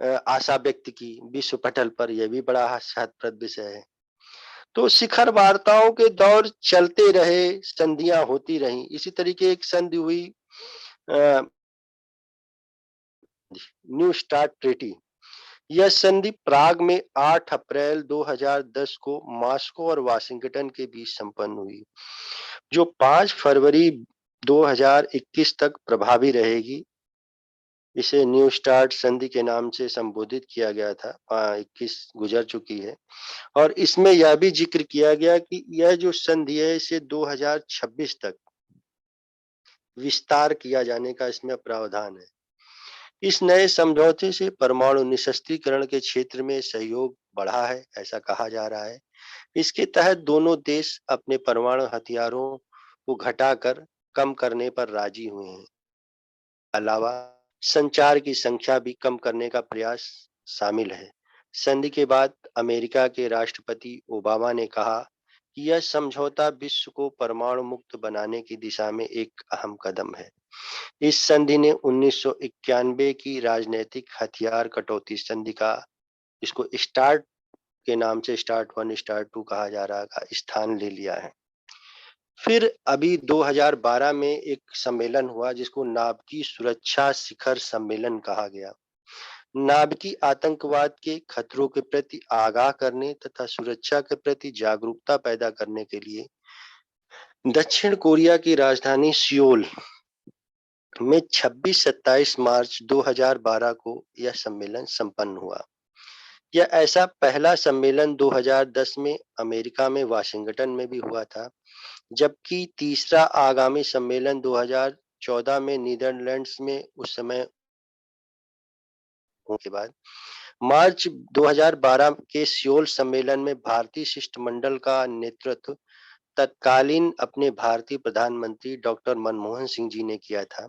Speaker 1: आशा व्यक्त की विश्व पटल पर, यह भी बड़ा हास्यास्पद विषय है। तो शिखर वार्ताओं के दौर चलते रहे, संधियां होती रही। इसी तरीके एक संधि हुई न्यू स्टार्ट ट्रीटी। यह संधि प्राग में 8 अप्रैल 2010 को मॉस्को और वाशिंगटन के बीच संपन्न हुई, जो 5 फरवरी 2021 तक प्रभावी रहेगी। इसे न्यू स्टार्ट संधि के नाम से संबोधित किया गया था। 21 गुजर चुकी है और इसमें यह भी जिक्र किया गया कि यह जो संधि है इसे 2026 तक विस्तार किया जाने का इसमें प्रावधान है। इस नए समझौते से परमाणु निशस्त्रीकरण के क्षेत्र में सहयोग बढ़ा है, ऐसा कहा जा रहा है। इसके तहत दोनों देश अपने परमाणु हथियारों को घटाकर कम करने पर राजी हुए हैं। अलावा संचार की संख्या भी कम करने का प्रयास शामिल है। संधि के बाद अमेरिका के राष्ट्रपति ओबामा ने कहा कि यह समझौता विश्व को परमाणु मुक्त बनाने की दिशा में एक अहम कदम है। इस संधि ने 1991 की राजनीतिक हथियार कटौती संधि का, इसको स्टार्ट के नाम से स्टार्ट 1 स्टार्ट 2 कहा जा रहा है, स्थान ले लिया है। फिर अभी 2012 में एक सम्मेलन हुआ जिसको नाभिकीय सुरक्षा शिखर सम्मेलन कहा गया। नाभिकीय आतंकवाद के खतरों के प्रति आगाह करने तथा सुरक्षा के प्रति जागरूकता पैदा करने के लिए दक्षिण कोरिया की राजधानी सियोल में 26-27 मार्च 2012 को यह सम्मेलन संपन्न हुआ। यह ऐसा पहला सम्मेलन 2010 में अमेरिका में वाशिंगटन में भी हुआ था, जबकि तीसरा आगामी सम्मेलन 2014 में नीदरलैंड्स में उस समय के बाद मार्च 2012 के सियोल सम्मेलन में भारतीय शिष्टमंडल का नेतृत्व तत्कालीन अपने भारतीय प्रधानमंत्री डॉक्टर मनमोहन सिंह जी ने किया था।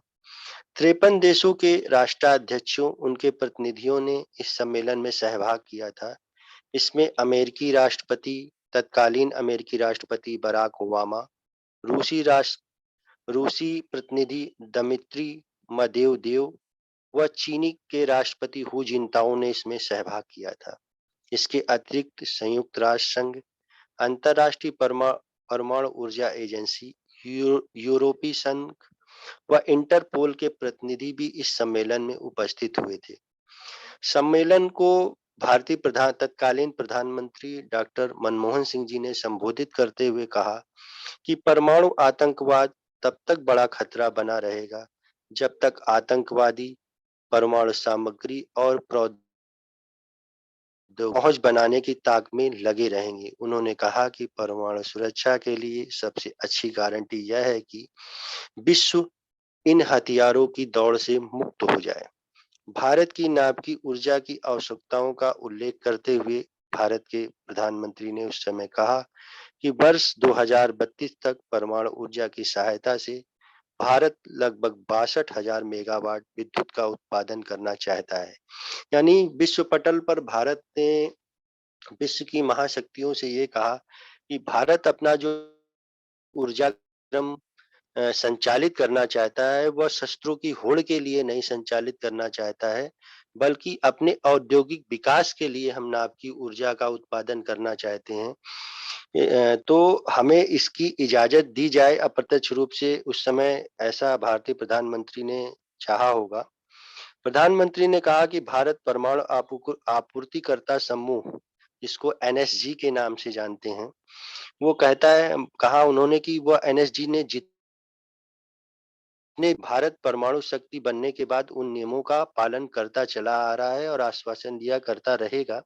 Speaker 1: 53 देशों के राष्ट्राध्यक्षों, उनके प्रतिनिधियों ने इस सम्मेलन में सहभाग किया था। इसमें अमेरिकी राष्ट्रपति, तत्कालीन अमेरिकी राष्ट्रपति बराक ओबामा, रूसी प्रतिनिधि दमित्री मदेवदेव व चीनी के राष्ट्रपति हु जिनताओ ने इसमें सहभाग किया था। इसके अतिरिक्त संयुक्त राष्ट्र संघ, अंतर्राष्ट्रीय परमाणु ऊर्जा एजेंसी, यूरोपीय संघ व इंटरपोल के प्रतिनिधि भी इस सम्मेलन में उपस्थित हुए थे। सम्मेलन को भारतीय तत्कालीन प्रधानमंत्री डॉक्टर मनमोहन सिंह जी ने संबोधित करते हुए कहा कि परमाणु आतंकवाद तब तक बड़ा खतरा बना रहेगा जब तक आतंकवादी परमाणु सामग्री और पहुंच बनाने की ताक में लगे रहेंगे। उन्होंने कहा कि परमाणु सुरक्षा के लिए सबसे अच्छी गारंटी यह है कि विश्व इन हथियारों की दौड़ से मुक्त हो जाए। भारत की नाभिकीय ऊर्जा की आवश्यकताओं का उल्लेख करते हुए भारत के प्रधानमंत्री ने उस समय कहा कि वर्ष 2032 तक परमाणु ऊर्जा की सहायता से भारत लगभग 62,000 मेगावाट विद्युत का उत्पादन करना चाहता है। यानी विश्व पटल पर भारत ने विश्व की महाशक्तियों से ये कहा कि भारत अपना जो ऊर्जा क्रम संचालित करना चाहता है, वह शस्त्रों की होड़ के लिए नहीं संचालित करना चाहता है, बल्कि अपने औद्योगिक विकास के लिए हम नाभिकीय ऊर्जा का उत्पादन करना चाहते हैं। तो हमें इसकी इजाजत दी जाए। अप्रत्यक्ष रूप से उस समय ऐसा भारतीय प्रधानमंत्री ने चाहा होगा। प्रधानमंत्री ने कहा कि भारत परमाणु आपूर्तिकर्ता समूह, जिसको एनएसजी के नाम से जानते हैं, वो कहा उन्होंने कि वह एनएसजी ने भारत परमाणु शक्ति बनने के बाद उन नियमों का पालन करता चला आ रहा है और आश्वासन दिया करता रहेगा।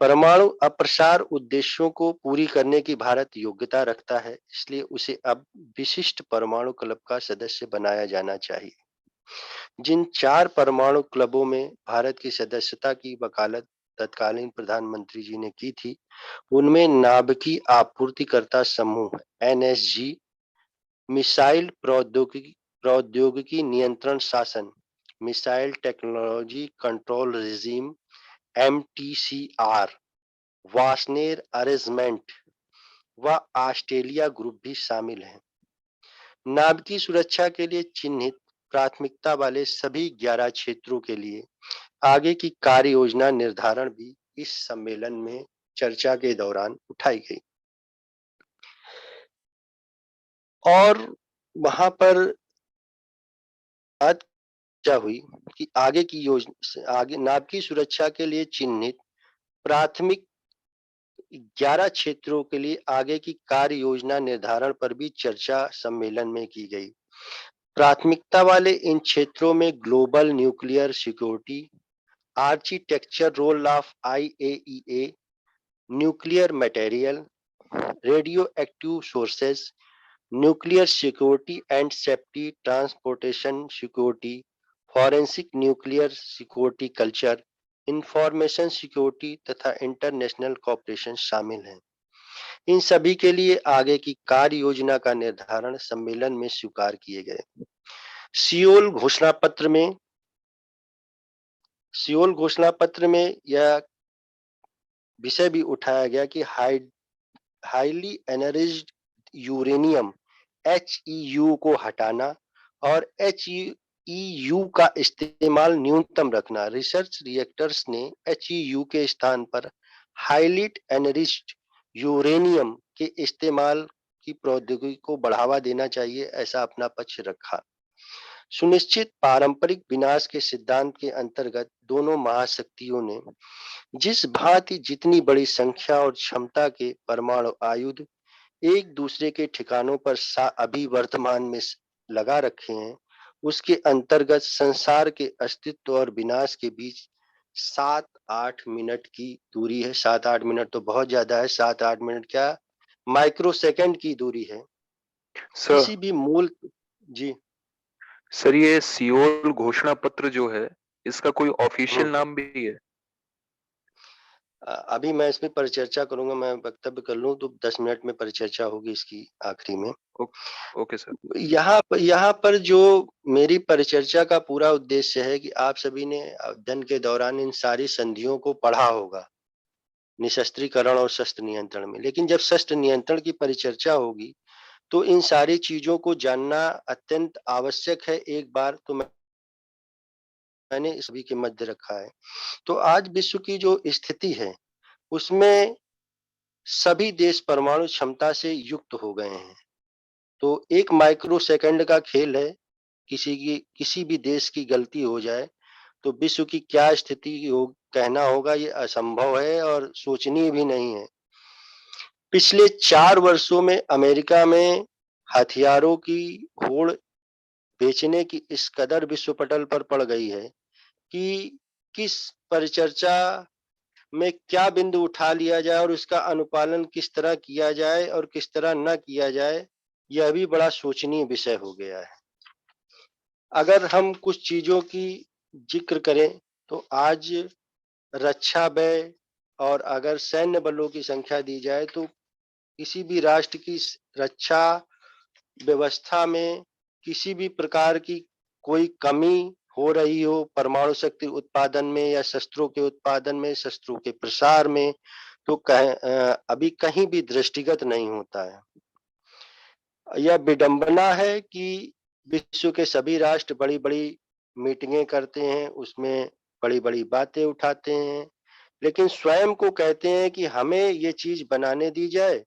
Speaker 1: परमाणु अप्रसार उद्देश्यों को पूरी करने की भारत योग्यता रखता है, इसलिए उसे अब विशिष्ट परमाणु क्लब का सदस्य बनाया जाना चाहिए। जिन 4 परमाणु क्लबों में भारत की सदस्यता की वकालत तत्कालीन प्रधानमंत्री जी ने की थी, उनमें नाभिकीय आपूर्तिकर्ता समूह एनएसजी, मिसाइल प्रौद्योगिकी नियंत्रण शासन, missile technology control regime MTCR, Wassenaar arrangement व ऑस्ट्रेलिया ग्रुप भी शामिल हैं। नाभिकीय सुरक्षा के लिए चिन्हित प्राथमिकता वाले सभी 11 क्षेत्रों के लिए आगे की कार्य योजना निर्धारण भी इस सम्मेलन में चर्चा के दौरान उठाई गई और वहां पर चर्चा हुई कि आगे नाभिकीय सुरक्षा के लिए चिन्हित प्राथमिक 11 क्षेत्रों के लिए आगे की कार्य योजना निर्धारण पर भी चर्चा सम्मेलन में की गई। प्राथमिकता वाले इन क्षेत्रों में global nuclear security, architecture role of IAEA, nuclear material, radioactive sources, nuclear security and safety, transportation security, forensic nuclear security culture, information security तथा इंटरनेशनल कॉपरेशन शामिल हैं। इन सभी के लिए आगे की कार्य योजना का निर्धारण सम्मेलन में स्वीकार किए गए। सियोल घोषणा पत्र में यह विषय भी उठाया गया कि हाईली एनरिच्ड यूरेनियम HEU को हटाना और HEU का इस्तेमाल न्यूनतम रखना। रिसर्च रिएक्टर्स ने HEU के स्थान पर हाईली एनरिच्ड यूरेनियम के इस्तेमाल की प्रौद्योगिकी को बढ़ावा देना चाहिए, ऐसा अपना पक्ष रखा। सुनिश्चित पारंपरिक विनाश के सिद्धांत के अंतर्गत दोनों महाशक्तियों ने जिस भांति जितनी बड़ी संख्या और क्षमता के परमाणु आयुध एक दूसरे के ठिकानों पर अभी वर्तमान में लगा रखे हैं, उसके अंतर्गत संसार के अस्तित्व और विनाश के बीच 7-8 मिनट की दूरी है। 7-8 मिनट तो बहुत ज्यादा है, 7-8 मिनट क्या, माइक्रो सेकंड की दूरी है।
Speaker 2: सर
Speaker 1: किसी भी मूल जी
Speaker 2: सर ये सियोल घोषणा पत्र जो है, इसका कोई ऑफिशियल नाम भी है?
Speaker 1: अभी मैं इसमें परिचर्चा करूंगा, मैं वक्तव्य कर लूं तो 10 मिनट में परिचर्चा होगी इसकी आखिरी में।
Speaker 2: Okay sir.
Speaker 1: यहाँ पर जो मेरी परिचर्चा का पूरा उद्देश्य है कि आप सभी ने अध्ययन के दौरान इन सारी संधियों को पढ़ा होगा, निशस्त्रीकरण और शस्त्र नियंत्रण में। लेकिन जब शस्त्र नियंत्रण की परिचर्चा होगी तो इन सारी चीजों को जानना अत्यंत आवश्यक है। एक बार तो मैंने सभी के मध्य रखा है। तो आज विश्व की जो स्थिति है उसमें सभी देश परमाणु क्षमता से युक्त हो गए हैं। तो एक माइक्रो सेकंड का खेल है, किसी भी देश की गलती हो जाए तो विश्व की क्या स्थिति हो कहना होगा, ये असंभव है और सोचनीय भी नहीं है। पिछले 4 वर्षों में अमेरिका में हथियारों की होड़ बेचने की इस कदर विश्व पटल पर पड़ गई है कि किस परिचर्चा में क्या बिंदु उठा लिया जाए और उसका अनुपालन किस तरह किया जाए और किस तरह न किया जाए, यह भी बड़ा सोचनीय विषय हो गया है। अगर हम कुछ चीजों की जिक्र करें तो आज रक्षा व्यय और अगर सैन्य बलों की संख्या दी जाए तो किसी भी राष्ट्र की रक्षा व्यवस्था में किसी भी प्रकार की कोई कमी हो रही हो, परमाणु शक्ति उत्पादन में या शस्त्रों के उत्पादन में, शस्त्रों के प्रसार में, तो अभी कहीं भी दृष्टिगत नहीं होता है। यह विडंबना है कि विश्व के सभी राष्ट्र बड़ी-बड़ी मीटिंगें करते हैं, उसमें बड़ी-बड़ी बातें उठाते हैं, लेकिन स्वयं को कहते हैं कि हमें ये चीज बनाने दी जाए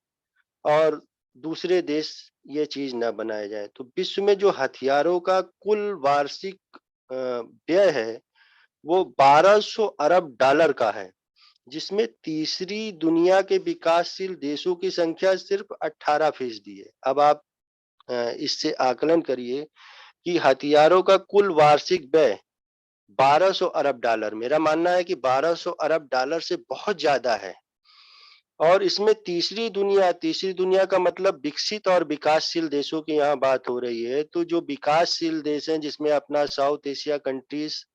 Speaker 1: और दूसरे देश ये चीज न बनाए जाए। तो विश्व में जो हथियारों का कुल वार्षिक व्यय है वो 1200 अरब डॉलर का है, जिसमें तीसरी दुनिया के विकासशील देशों की संख्या सिर्फ 18% है। अब आप इससे आकलन करिए कि हथियारों का कुल वार्षिक व्यय 1200 अरब डॉलर, मेरा मानना है कि 1200 अरब डॉलर से बहुत ज्यादा है। और इसमें तीसरी दुनिया का मतलब विकसित और विकासशील देशों की यहाँ बात हो रही है। तो जो विकासशील देश हैं जिसमें अपना साउथ एशिया कंट्रीज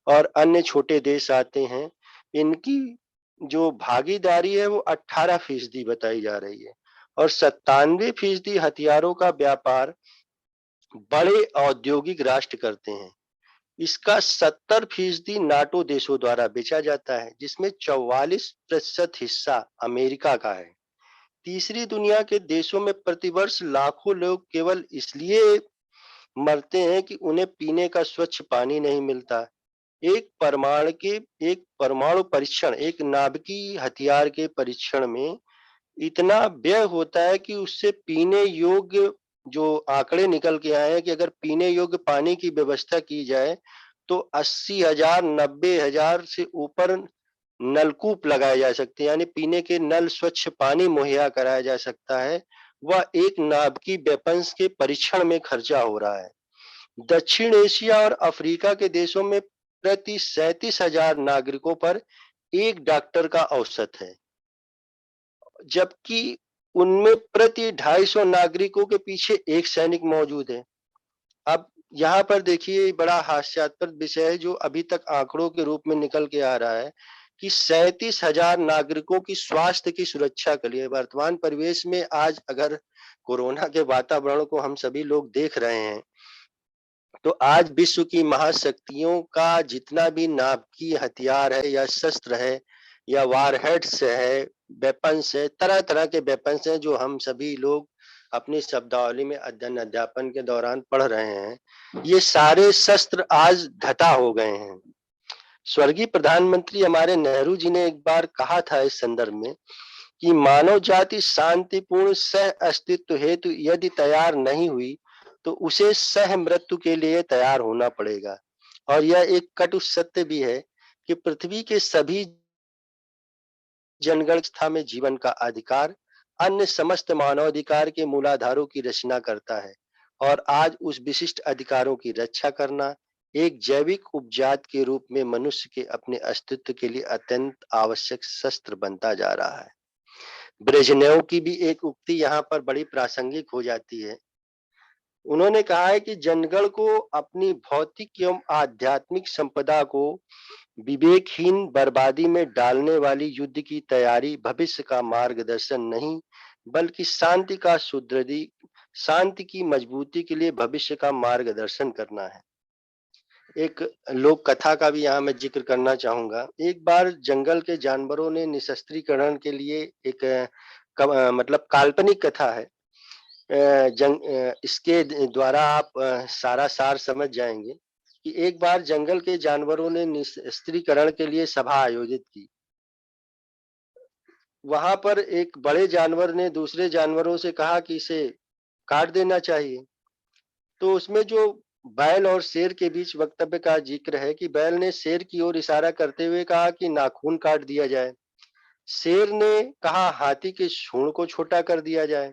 Speaker 1: और अन्य छोटे देश आते हैं, इनकी जो भागीदारी है वो 18% बताई जा रही है और 97% हथियारों का व्यापार बड़े औद्योगिक राष्ट्र करते हैं। इसका 70% नाटो देशों द्वारा बेचा जाता है, जिसमें 44% हिस्सा अमेरिका का है। तीसरी दुनिया के देशों में प्रतिवर्ष लाखों लोग केवल इसलिए मरते हैं कि उन्हें पीने का स्वच्छ पानी नहीं मिलता। एक परमाणु परीक्षण, एक नाभिकीय हथियार के परीक्षण में इतना व्यय होता है कि उससे पीने योग्य, जो आंकड़े निकल के आए हैं कि अगर पीने योग्य पानी की व्यवस्था की जाए तो 80,000 90,000 से ऊपर नलकूप लगाए जा सकते हैं, यानी पीने के नल स्वच्छ पानी मुहैया कराया जा सकता है। वह एक नाभिकीय वेपन्स के परीक्षण में खर्चा हो रहा है। दक्षिण एशिया और अफ्रीका के देशों में प्रति 37,000 नागरिकों पर एक डॉक्टर का औसत है, जबकि उनमें प्रति 250 नागरिकों के पीछे एक सैनिक मौजूद है। अब यहाँ पर देखिए बड़ा हास्यास्पद विषय है जो अभी तक आंकड़ों के रूप में निकल के आ रहा है कि 37,000 नागरिकों की स्वास्थ्य की सुरक्षा के लिए वर्तमान परिवेश में आज अगर कोरोना के वातावरण को हम सभी लोग देख रहे हैं तो आज विश्व की महाशक्तियों का जितना भी नाभिकीय हथियार है या शस्त्र है या वारहेड्स है, वेपन्स है, तरह तरह के वेपन्स हैं जो हम सभी लोग अपनी शब्दावली में अध्ययन अध्यापन के दौरान पढ़ रहे हैं, ये सारे शस्त्र आज धता हो गए हैं। स्वर्गीय प्रधानमंत्री हमारे नेहरू जी ने एक बार कहा था इस संदर्भ में कि मानव जाति शांतिपूर्ण सह अस्तित्व हेतु यदि तैयार नहीं हुई तो उसे सह मृत्यु के लिए तैयार होना पड़ेगा। और यह एक कटु सत्य भी है कि पृथ्वी के सभी जनगण स्था में जीवन का अधिकार अन्य समस्त मानवाधिकार के मूलाधारों की रचना करता है और आज उस विशिष्ट अधिकारों की रक्षा करना एक जैविक उपजात के रूप में मनुष्य के अपने अस्तित्व के लिए अत्यंत आवश्यक शस्त्र बनता जा रहा है। ब्रेजनेव की भी एक उक्ति यहाँ पर बड़ी प्रासंगिक हो जाती है। उन्होंने कहा है कि जनगण को अपनी भौतिक एवं आध्यात्मिक संपदा को विवेकहीन बर्बादी में डालने वाली युद्ध की तैयारी भविष्य का मार्गदर्शन नहीं, बल्कि शांति की मजबूती के लिए भविष्य का मार्गदर्शन करना है। एक लोक कथा का भी यहाँ मैं जिक्र करना चाहूंगा। एक बार जंगल के जानवरों ने निशस्त्रीकरण के लिए एक मतलब काल्पनिक कथा है। इसके द्वारा आप सारा सार समझ जाएंगे कि एक बार जंगल के जानवरों ने निशस्त्रीकरण के लिए सभा आयोजित की। वहां पर एक बड़े जानवर ने दूसरे जानवरों से कहा कि इसे काट देना चाहिए। तो उसमें जो बैल और शेर के बीच वक्तव्य का जिक्र है कि बैल ने शेर की ओर इशारा करते हुए कहा कि नाखून काट दिया जाए। शेर ने कहा हाथी के सूंड को छोटा कर दिया जाए।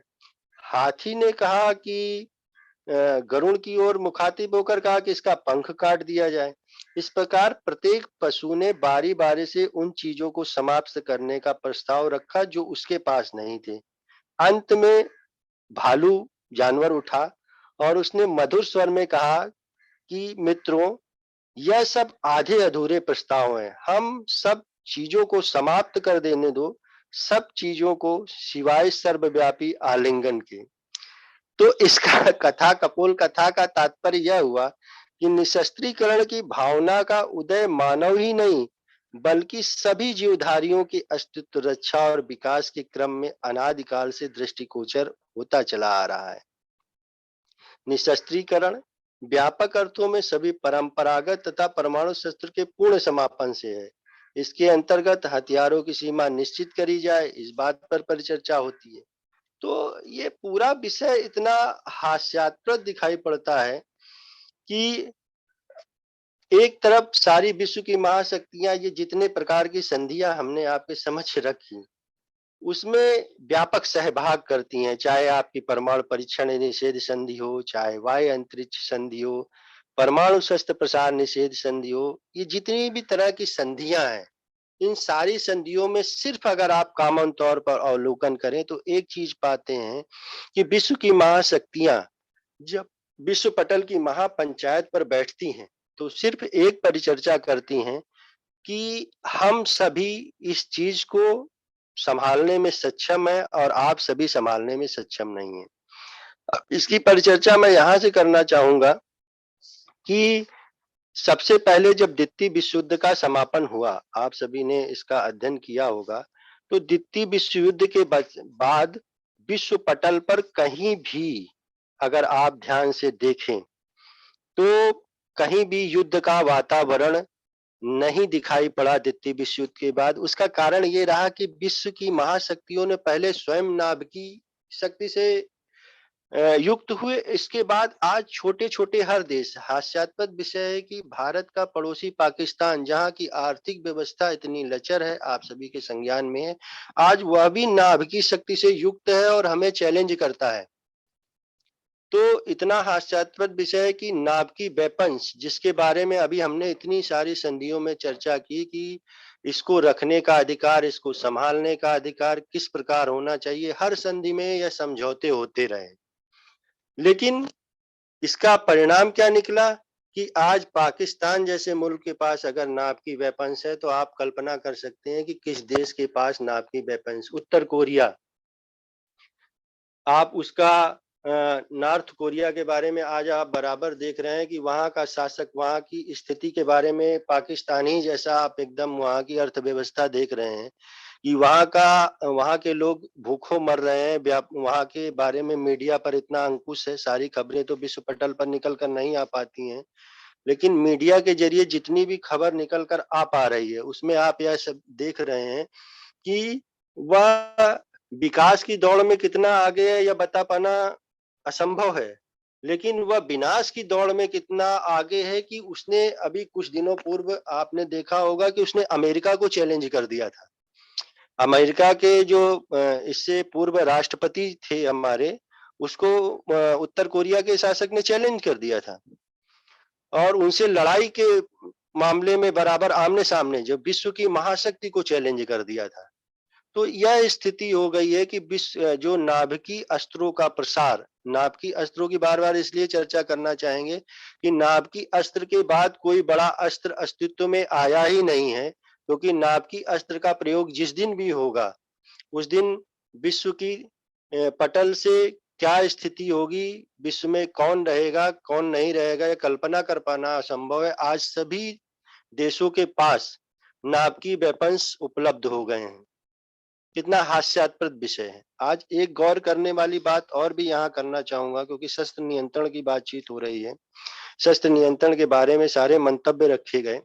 Speaker 1: हाथी ने कहा कि गरुड़ की ओर मुखातिब होकर कहा कि इसका पंख काट दिया जाए। इस प्रकार प्रत्येक पशु ने बारी बारी से उन चीजों को समाप्त करने का प्रस्ताव रखा जो उसके पास नहीं थे। अंत में भालू जानवर उठा और उसने मधुर स्वर में कहा कि मित्रों, यह सब आधे अधूरे प्रस्ताव हैं। हम सब चीजों को समाप्त कर देने दो, सब चीजों को सिवाय सर्वव्यापी आलिंगन के। तो इसका कथा कपोल कथा का तात्पर्य यह हुआ कि निशस्त्रीकरण की भावना का उदय मानव ही नहीं बल्कि सभी जीवधारियों की अस्तित्व रक्षा और विकास के क्रम में अनादिकाल से दृष्टिगोचर होता चला आ रहा है। निशस्त्रीकरण व्यापक अर्थों में सभी परंपरागत तथा परमाणु शस्त्र के पूर्ण समापन से है। इसके अंतर्गत हथियारों की सीमा निश्चित करी जाए, इस बात पर परिचर्चा होती है। तो ये पूरा विषय इतना हास्यास्पद दिखाई पड़ता है कि एक तरफ सारी विश्व की महाशक्तियां, ये जितने प्रकार की संधियां हमने आपके समक्ष रखी, उसमें व्यापक सहभाग करती हैं। चाहे आपकी परमाणु परीक्षण निषेध संधि हो, चाहे वायु अंतरिक्ष संधि हो, परमाणु शस्त्र प्रसार निषेध संधि हो, ये जितनी भी तरह की संधियां हैं, इन सारी संधियों में सिर्फ अगर आप कॉमन तौर पर अवलोकन करें तो एक चीज पाते हैं कि विश्व की महाशक्तियां जब विश्व पटल की महापंचायत पर बैठती हैं तो सिर्फ एक परिचर्चा करती हैं कि हम सभी इस चीज को संभालने में सक्षम है और आप सभी संभालने में सक्षम नहीं है। अब इसकी परिचर्चा मैं यहां से करना चाहूंगा कि सबसे पहले जब द्वितीय विश्व युद्ध का समापन हुआ, आप सभी ने इसका अध्ययन किया होगा, तो द्वितीय विश्व युद्ध के बाद विश्व पटल पर कहीं भी अगर आप ध्यान से देखें तो कहीं भी युद्ध का वातावरण नहीं दिखाई पड़ा द्वितीय विश्व युद्ध के बाद। उसका कारण ये रहा कि विश्व की महाशक्तियों ने पहले स्वयं नाभिकीय शक्ति से युक्त हुए। इसके बाद आज छोटे-छोटे हर देश, हास्यास्पद विषय है कि भारत का पड़ोसी पाकिस्तान, जहाँ की आर्थिक व्यवस्था इतनी लचर है, आप सभी के संज्ञान में है, आज वह भी नाभिकीय शक्ति से युक्त है और हमें चैलेंज करता है। तो इतना हास्यास्पद विषय है कि नाभिकीय वेपन्स, जिसके बारे में अभी हमने इतनी सारी संधियों में चर्चा की कि इसको रखने का अधिकार, इसको संभालने का अधिकार किस प्रकार होना चाहिए, हर संधि में यह समझौते होते रहे। लेकिन इसका परिणाम क्या निकला कि आज पाकिस्तान जैसे मुल्क के पास अगर नाभिकीय वेपन्स है तो आप कल्पना कर सकते हैं कि किस देश के पास नाभिकीय वेपन्स। उत्तर कोरिया, आप उसका नॉर्थ कोरिया के बारे में आज आप बराबर देख रहे हैं कि वहाँ का शासक, वहाँ की स्थिति के बारे में पाकिस्तान ही जैसा आप एकदम वहाँ की अर्थव्यवस्था देख रहे हैं कि वहाँ के लोग भूखों मर रहे हैं। वहाँ के बारे में मीडिया पर इतना अंकुश है, सारी खबरें तो विश्व पटल पर निकल कर नहीं आ पाती हैं, लेकिन मीडिया के जरिए जितनी भी खबर निकल कर आ पा रही है उसमें आप यह सब देख रहे हैं कि वह विकास की दौड़ में कितना आगे है, यह बता पाना असंभव है। लेकिन वह विनाश की दौड़ में कितना आगे है कि उसने अभी कुछ दिनों पूर्व आपने देखा होगा कि उसने अमेरिका को चैलेंज कर दिया था। अमेरिका के जो इससे पूर्व राष्ट्रपति थे हमारे, उसको उत्तर कोरिया के शासक ने चैलेंज कर दिया था और उनसे लड़ाई के मामले में बराबर आमने-सामने जो विश्व की महाशक्ति को चैलेंज कर दिया था। तो यह स्थिति हो गई है कि जो नाभिकीय अस्त्रों का प्रसार, नाभिकीय अस्त्रों की बार-बार इसलिए चर्चा करना चाहेंगे कि नाभिकीय अस्त्र के बाद कोई बड़ा अस्त्र अस्तित्व में आया ही नहीं है, क्योंकि नाभिकीय अस्त्र का प्रयोग जिस दिन भी होगा, उस दिन विश्व की पटल से क्या स्थिति होगी, विश्व में कौन रहेगा, कौन नहीं रहेगा, यह कल्पना कर पाना असंभव है। आज सभी देशों के पास नाभिकीय वेपन्स उपलब्ध हो गए हैं। कितना हास्यास्पद विषय है। आज एक गौर करने वाली बात और भी यहाँ करना चाहूंगा, क्योंकि शस्त्र नियंत्रण की बातचीत हो रही है। शस्त्र नियंत्रण के बारे में सारे मंतव्य रखे गए।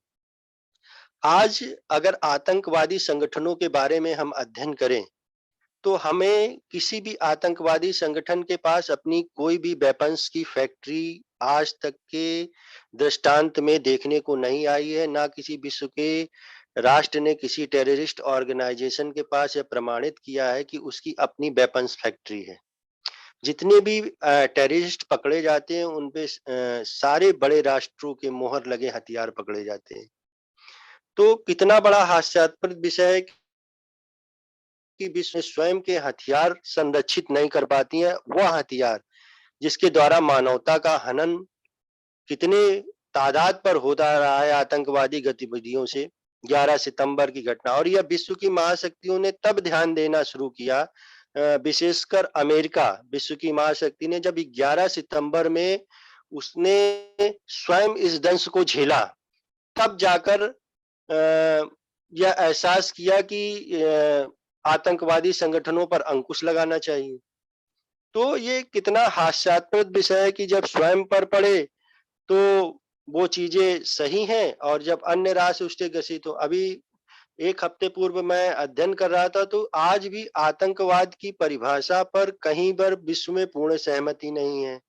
Speaker 1: आज अगर आतंकवादी संगठनों के बारे में हम अध्ययन करें, तो हमें किसी भी आतंकवादी संगठन के पास अपनी कोई भी वेपन्स की फैक्ट्री आज तक के दृष्टांत में देखने को नहीं आई है। ना किसी विश्व के राष्ट्र ने किसी टेररिस्ट ऑर्गेनाइजेशन के पास यह प्रमाणित किया है कि उसकी अपनी वेपन्स फैक्ट्री है। जितने भी टेररिस्ट पकड़े जाते हैं, उनपे सारे बड़े राष्ट्रों के मोहर लगे हथियार पकड़े जाते हैं। तो कितना बड़ा हास्यास्पद विषय है कि विश्व स्वयं के हथियार संरक्षित नहीं कर पाती है। वह हथियार जिसके द्वारा मानवता का हनन कितने तादाद पर होता रहा है आतंकवादी गतिविधियों से, 11 सितंबर की घटना। और यह विश्व की महाशक्तियों ने तब ध्यान देना शुरू किया, विशेषकर अमेरिका विश्व की महाशक्ति ने, जब 11 सितंबर में उसने स्वयं इस दंश को झेला। तब जाकर यह एहसास किया कि आतंकवादी संगठनों पर अंकुश लगाना चाहिए। तो ये कितना हास्यास्पद विषय है कि जब स्वयं पर पड़े तो वो चीजें सही हैं, और जब अन्य राष्ट्र उससे ग्रसित हो। अभी एक हफ्ते पूर्व मैं अध्ययन कर रहा था, तो आज भी आतंकवाद की परिभाषा पर कहीं पर विश्व में पूर्ण सहमति नहीं है।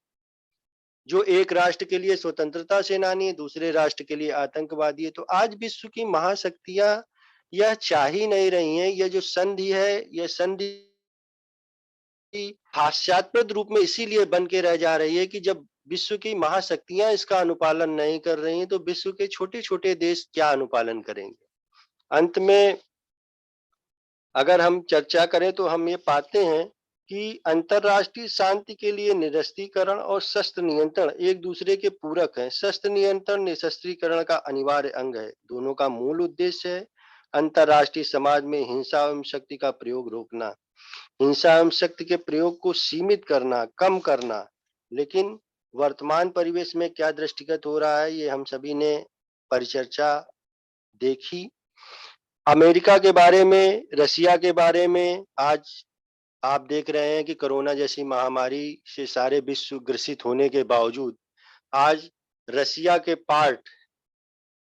Speaker 1: जो एक राष्ट्र के लिए स्वतंत्रता सेनानी है, दूसरे राष्ट्र के लिए आतंकवादी है। तो आज विश्व की महाशक्तियां यह चाह ही नहीं रही हैं। यह जो संधि है, यह संधि हास्यास्पद रूप में इसीलिए बन के रह जा रही है कि जब विश्व की महाशक्तियां इसका अनुपालन नहीं कर रही हैं, तो विश्व के छोटे-छोटे देश क्या अनुपालन करेंगे। अंत में अगर हम चर्चा करें, तो हम ये पाते हैं कि अंतरराष्ट्रीय शांति के लिए निरस्त्रीकरण और शस्त्र नियंत्रण एक दूसरे के पूरक हैं। शस्त्र नियंत्रण निशस्त्रीकरण का अनिवार्य अंग है। दोनों का मूल उद्देश्य है अंतरराष्ट्रीय समाज में हिंसा एवं शक्ति का प्रयोग रोकना, हिंसा एवं शक्ति के प्रयोग को सीमित करना, कम करना। लेकिन वर्तमान परिवेश में क्या दृष्टिगत हो रहा है, ये हम सभी ने परिचर्चा देखी। अमेरिका के बारे में, रसिया के बारे में आज आप देख रहे हैं कि कोरोना जैसी महामारी से सारे विश्व ग्रसित होने के बावजूद आज रसिया के पार्ट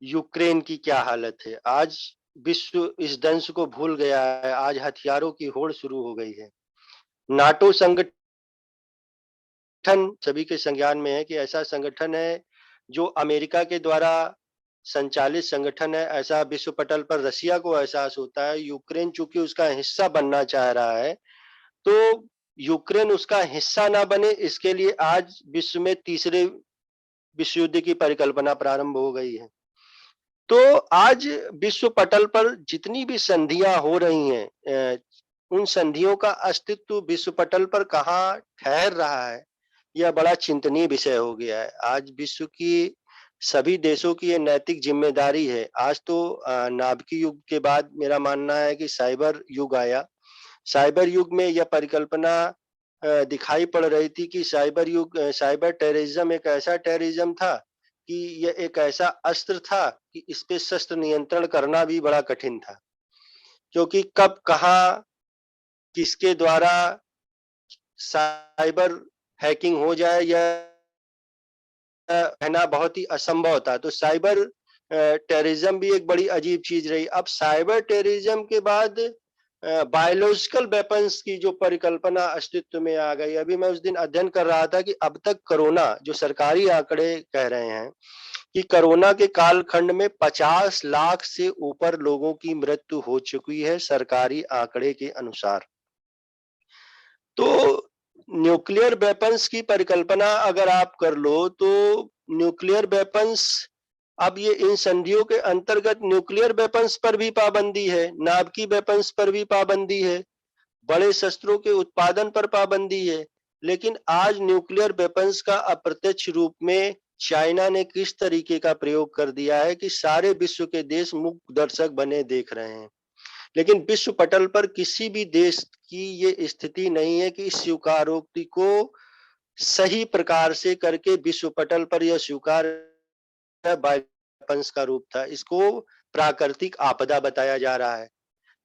Speaker 1: यूक्रेन की क्या हालत है। आज विश्व इस दंश को भूल गया है। आज हथियारों की होड़ शुरू हो गई है। नाटो संगठन सभी के संज्ञान में है कि ऐसा संगठन है जो अमेरिका के द्वारा संचालित संगठन है। ऐसा विश्व पटल पर रसिया को एहसास होता है। यूक्रेन चूंकि उसका हिस्सा बनना चाह रहा है, तो यूक्रेन उसका हिस्सा ना बने, इसके लिए आज विश्व में तीसरे विश्व युद्ध की परिकल्पना प्रारंभ हो गई है। तो आज विश्व पटल पर जितनी भी संधियां हो रही हैं, उन संधियों का अस्तित्व विश्व पटल पर कहाँ ठहर रहा है, यह बड़ा चिंतनीय विषय हो गया है। आज विश्व की सभी देशों की ये नैतिक जिम्मेदारी है। आज तो नाभिकीय युग के बाद मेरा मानना है कि साइबर युग आया। साइबर युग में यह परिकल्पना दिखाई पड़ रही थी कि साइबर टेररिज्म एक ऐसा टेररिज्म था कि यह एक ऐसा अस्त्र था कि इस पे शस्त्र नियंत्रण करना भी बड़ा कठिन था, क्योंकि कब कहाँ किसके द्वारा साइबर हैकिंग हो जाए, यह कहना बहुत ही असंभव था। तो साइबर टेररिज्म भी एक बड़ी अजीब चीज रही। अब साइबर टेररिज्म के बाद बायोलॉजिकल वेपन्स की जो परिकल्पना अस्तित्व में आ गई। अभी मैं उस दिन अध्ययन कर रहा था कि अब तक कोरोना, जो सरकारी आंकड़े कह रहे हैं कि कोरोना के कालखंड में 50 लाख से ऊपर लोगों की मृत्यु हो चुकी है सरकारी आंकड़े के अनुसार। तो न्यूक्लियर वेपन्स की परिकल्पना अगर आप कर लो तो न्यूक्लियर वेपन्स, अब ये इन संधियों के अंतर्गत न्यूक्लियर वेपन्स पर भी पाबंदी है, नाभिकीय वेपन्स पर भी पाबंदी है, बड़े शस्त्रों के उत्पादन पर पाबंदी है। लेकिन आज न्यूक्लियर वेपन्स का अप्रत्यक्ष रूप में चाइना ने किस तरीके का प्रयोग कर दिया है कि सारे विश्व के देश मूक दर्शक बने देख रहे हैं। लेकिन विश्व पटल पर किसी भी देश की ये स्थिति नहीं है कि इस स्वीकारोक्ति को सही प्रकार से करके विश्व पटल पर यह स्वीकार बायोवेपन्स का रूप था। इसको प्राकृतिक आपदा बताया जा रहा है।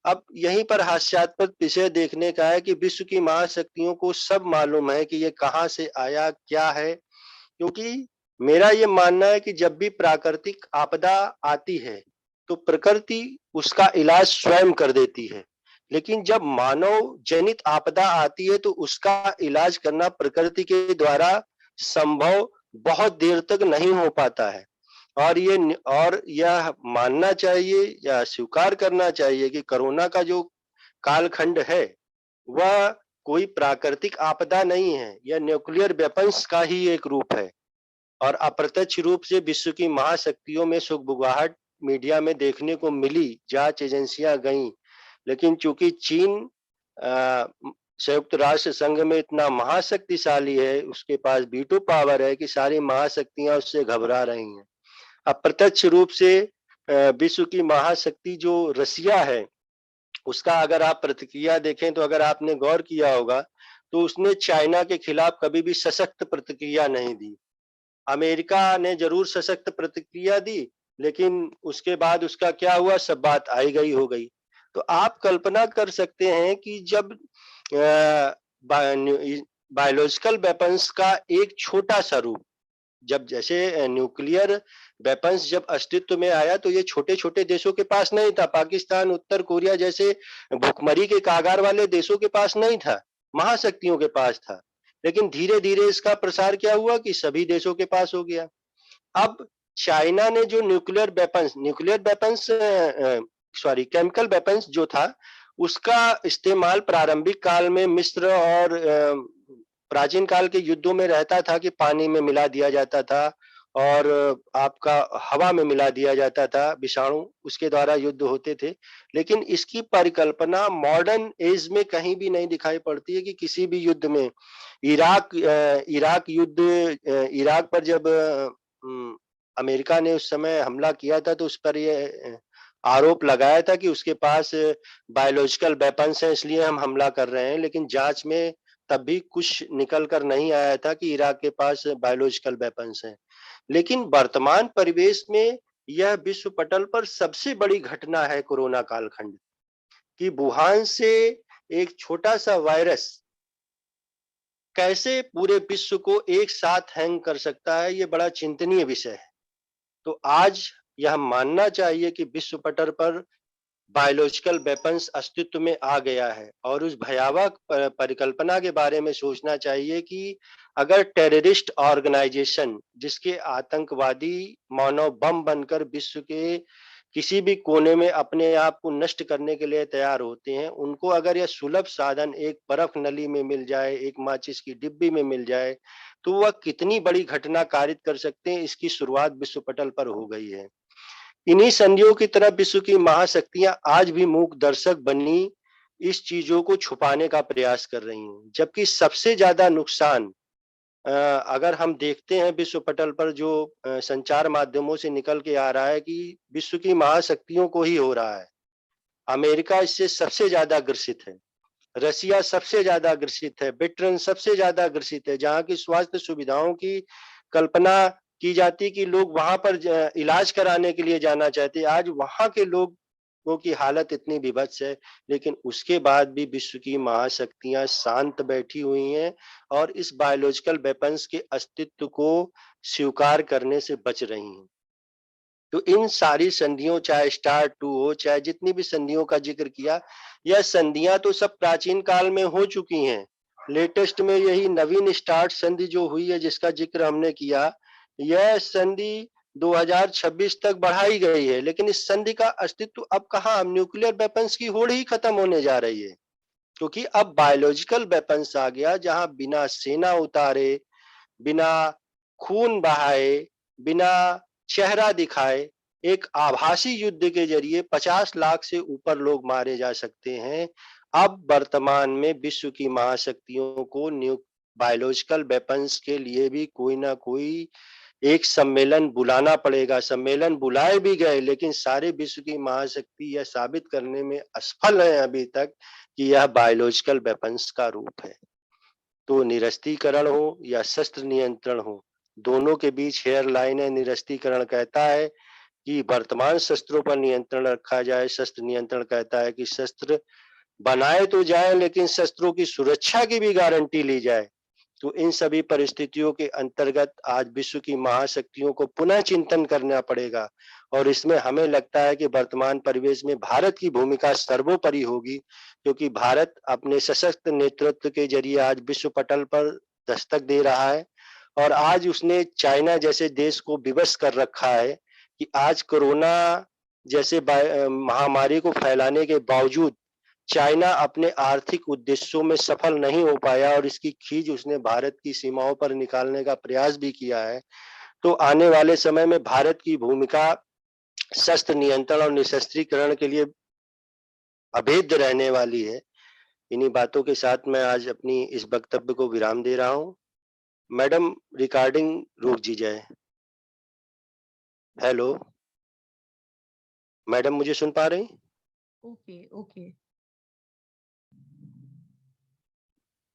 Speaker 1: अब यहीं पर हास्यास्पद विषय देखने का है कि विश्व की महाशक्तियों को सब मालूम है कि ये कहाँ से आया, क्या है। क्योंकि मेरा ये मानना है कि जब भी प्राकृतिक आपदा आती है तो प्रकृति उसका इलाज स्वयं कर देती है, लेकिन जब मानव जनित आपदा आती है तो उसका इलाज करना प्रकृति के द्वारा संभव बहुत देर तक नहीं हो पाता है। और यह मानना चाहिए या स्वीकार करना चाहिए कि कोरोना का जो कालखंड है वह कोई प्राकृतिक आपदा नहीं है, यह न्यूक्लियर वेपन्स का ही एक रूप है। और अप्रत्यक्ष रूप से विश्व की महाशक्तियों में सुगबुगाहट मीडिया में देखने को मिली, जांच एजेंसियां गईं, लेकिन चूंकि चीन संयुक्त राष्ट्र संघ में इतना महाशक्तिशाली है, उसके पास वीटो पावर है कि सारी महाशक्तियां उससे घबरा रही हैं। अप्रत्यक्ष रूप से विश्व की महाशक्ति जो रसिया है, उसका अगर आप प्रतिक्रिया देखें तो अगर आपने गौर किया होगा तो उसने चाइना के खिलाफ कभी भी सशक्त प्रतिक्रिया नहीं दी। अमेरिका ने जरूर सशक्त प्रतिक्रिया दी, लेकिन उसके बाद उसका क्या हुआ, सब बात आई गई हो गई। तो आप कल्पना कर सकते हैं कि जब बायोलॉजिकल वेपन्स का एक छोटा सा रूप, जब जैसे न्यूक्लियर वेपन्स जब अस्तित्व में आया तो ये छोटे-छोटे देशों के पास नहीं था। पाकिस्तान, उत्तर कोरिया जैसे भुखमरी के कागार वाले देशों के पास नहीं था, महाशक्तियों के पास था। लेकिन धीरे-धीरे इसका प्रसार क्या हुआ कि सभी देशों के पास हो गया। अब चाइना ने जो nuclear weapons sorry chemical weapons जो था, उसका इस्तेमाल प्रारंभिक काल में मिस्र और प्राचीन काल के युद्धों में रहता था कि पानी में मिला दिया जाता था और आपका हवा में मिला दिया जाता था, विषाणु उसके द्वारा युद्ध होते थे। लेकिन इसकी परिकल्पना मॉडर्न एज में कहीं भी नहीं दिखाई पड़ती है कि किसी भी युद्ध में इराक पर जब अमेरिका ने उस समय हमला किया था तो उस पर ये आरोप लगाया था कि उसके पास बायोलॉजिकल वेपन्स हैं इसलिए हम हमला कर रहे हैं। लेकिन जांच में तब भी कुछ निकल कर नहीं आया था कि इराक के पास बायोलॉजिकल वेपन्स हैं। लेकिन वर्तमान परिवेश में यह विश्व पटल पर सबसे बड़ी घटना है कोरोना कालखंड कि वुहान से एक छोटा सा वायरस कैसे पूरे विश्व को एक साथ हैंग कर सकता है, ये बड़ा चिंतनीय विषय है। तो आज यह मानना चाहिए कि विश्व पटल पर बायोलॉजिकल वेपन्स अस्तित्व में आ गया है और उस भयावह परिकल्पना के बारे में सोचना चाहिए कि अगर टेररिस्ट ऑर्गेनाइजेशन जिसके आतंकवादी मानव बम बनकर विश्व के किसी भी कोने में अपने आप को नष्ट करने के लिए तैयार होते हैं, उनको अगर यह सुलभ साधन एक बर्फ नली में मिल जाए, एक माचिस की डिब्बी में मिल जाए, तो वह कितनी बड़ी घटना कारित कर सकते हैं, इसकी शुरुआत विश्व पटल पर हो गई है। इन्हीं संधियों की तरह विश्व की महाशक्तियां आज भी मूक दर्शक बनी इस चीजों को छुपाने का प्रयास कर रही हैं। जबकि सबसे ज्यादा नुकसान अगर हम देखते हैं विश्व पटल पर जो संचार माध्यमों से निकल के आ रहा है कि विश्व की महाशक्तियों को ही हो रहा है। अमेरिका इससे सबसे ज्यादा ग्रसित है, रसिया सबसे ज्यादा ग्रसित है, ब्रिटेन सबसे ज्यादा ग्रसित है। जहाँ की स्वास्थ्य सुविधाओं की कल्पना की जाती कि लोग वहां पर इलाज कराने के लिए जाना चाहते, आज वहां के लोगों की हालत इतनी विभत्स है। लेकिन उसके बाद भी विश्व की महाशक्तियां शांत बैठी हुई हैं और इस बायोलॉजिकल वेपन्स के अस्तित्व को स्वीकार करने से बच रही हैं। तो इन सारी संधियों, चाहे स्टार्ट 2 हो, चाहे जितनी भी संधियों का जिक्र किया, यह संधियां तो सब प्राचीन काल में हो चुकी हैं। लेटेस्ट में यही नवीन स्टार्ट संधि जो हुई है, जिसका जिक्र हमने किया, यह संधि 2026 तक बढ़ाई गई है, लेकिन इस संधि का अस्तित्व अब कहाँ, अब न्यूक्लियर वेपन्स की होड़ ही खत्म होने जा रही है, क्योंकि अब बायोलॉजिकल वेपन्स आ गया, जहां बिना सेना उतारे, बिना खून बहाए, बिना चेहरा दिखाए, एक आभासी युद्ध के जरिए 50 लाख से ऊपर लोग मारे जा सकते हैं। अब वर्तमान में विश्व की महाशक्तियों को बायोलॉजिकल वेपन्स के लिए भी कोई ना कोई एक सम्मेलन बुलाना पड़ेगा। सम्मेलन बुलाए भी गए, लेकिन सारे विश्व की महाशक्ति यह साबित करने में असफल है अभी तक कि यह बायोलॉजिकल वेपन्स का रूप है। तो निरस्त्रीकरण हो या शस्त्र नियंत्रण हो, दोनों के बीच हेयर लाइन है। निरस्त्रीकरण कहता है कि वर्तमान शस्त्रों पर नियंत्रण रखा जाए, शस्त्र नियंत्रण कहता है कि शस्त्र बनाए तो जाए, लेकिन शस्त्रों की सुरक्षा की भी गारंटी ली जाए। तो इन सभी परिस्थितियों के अंतर्गत आज विश्व की महाशक्तियों को पुनः चिंतन करना पड़ेगा, और इसमें हमें लगता है कि वर्तमान परिवेश में भारत की भूमिका सर्वोपरि होगी, क्योंकि भारत अपने सशक्त नेतृत्व के जरिए आज विश्व पटल पर दस्तक दे रहा है, और आज उसने चाइना जैसे देश को विवश कर रखा है कि आज कोरोना जैसे महामारी को फैलाने के बावजूद चाइना अपने आर्थिक उद्देश्यों में सफल नहीं हो पाया, और इसकी खींच उसने भारत की सीमाओं पर निकालने का प्रयास भी किया है। तो आने वाले समय में भारत की भूमिका शस्त्र नियंत्रण और निशस्त्रीकरण के लिए अभेद्य रहने वाली है। इन्हीं बातों के साथ मैं आज अपनी इस वक्तव्य को विराम दे रहा हूँ। मैडम, रिकॉर्डिंग रोक दी जाए। हेलो, मैडम मुझे सुन पा रही?
Speaker 3: Okay, okay.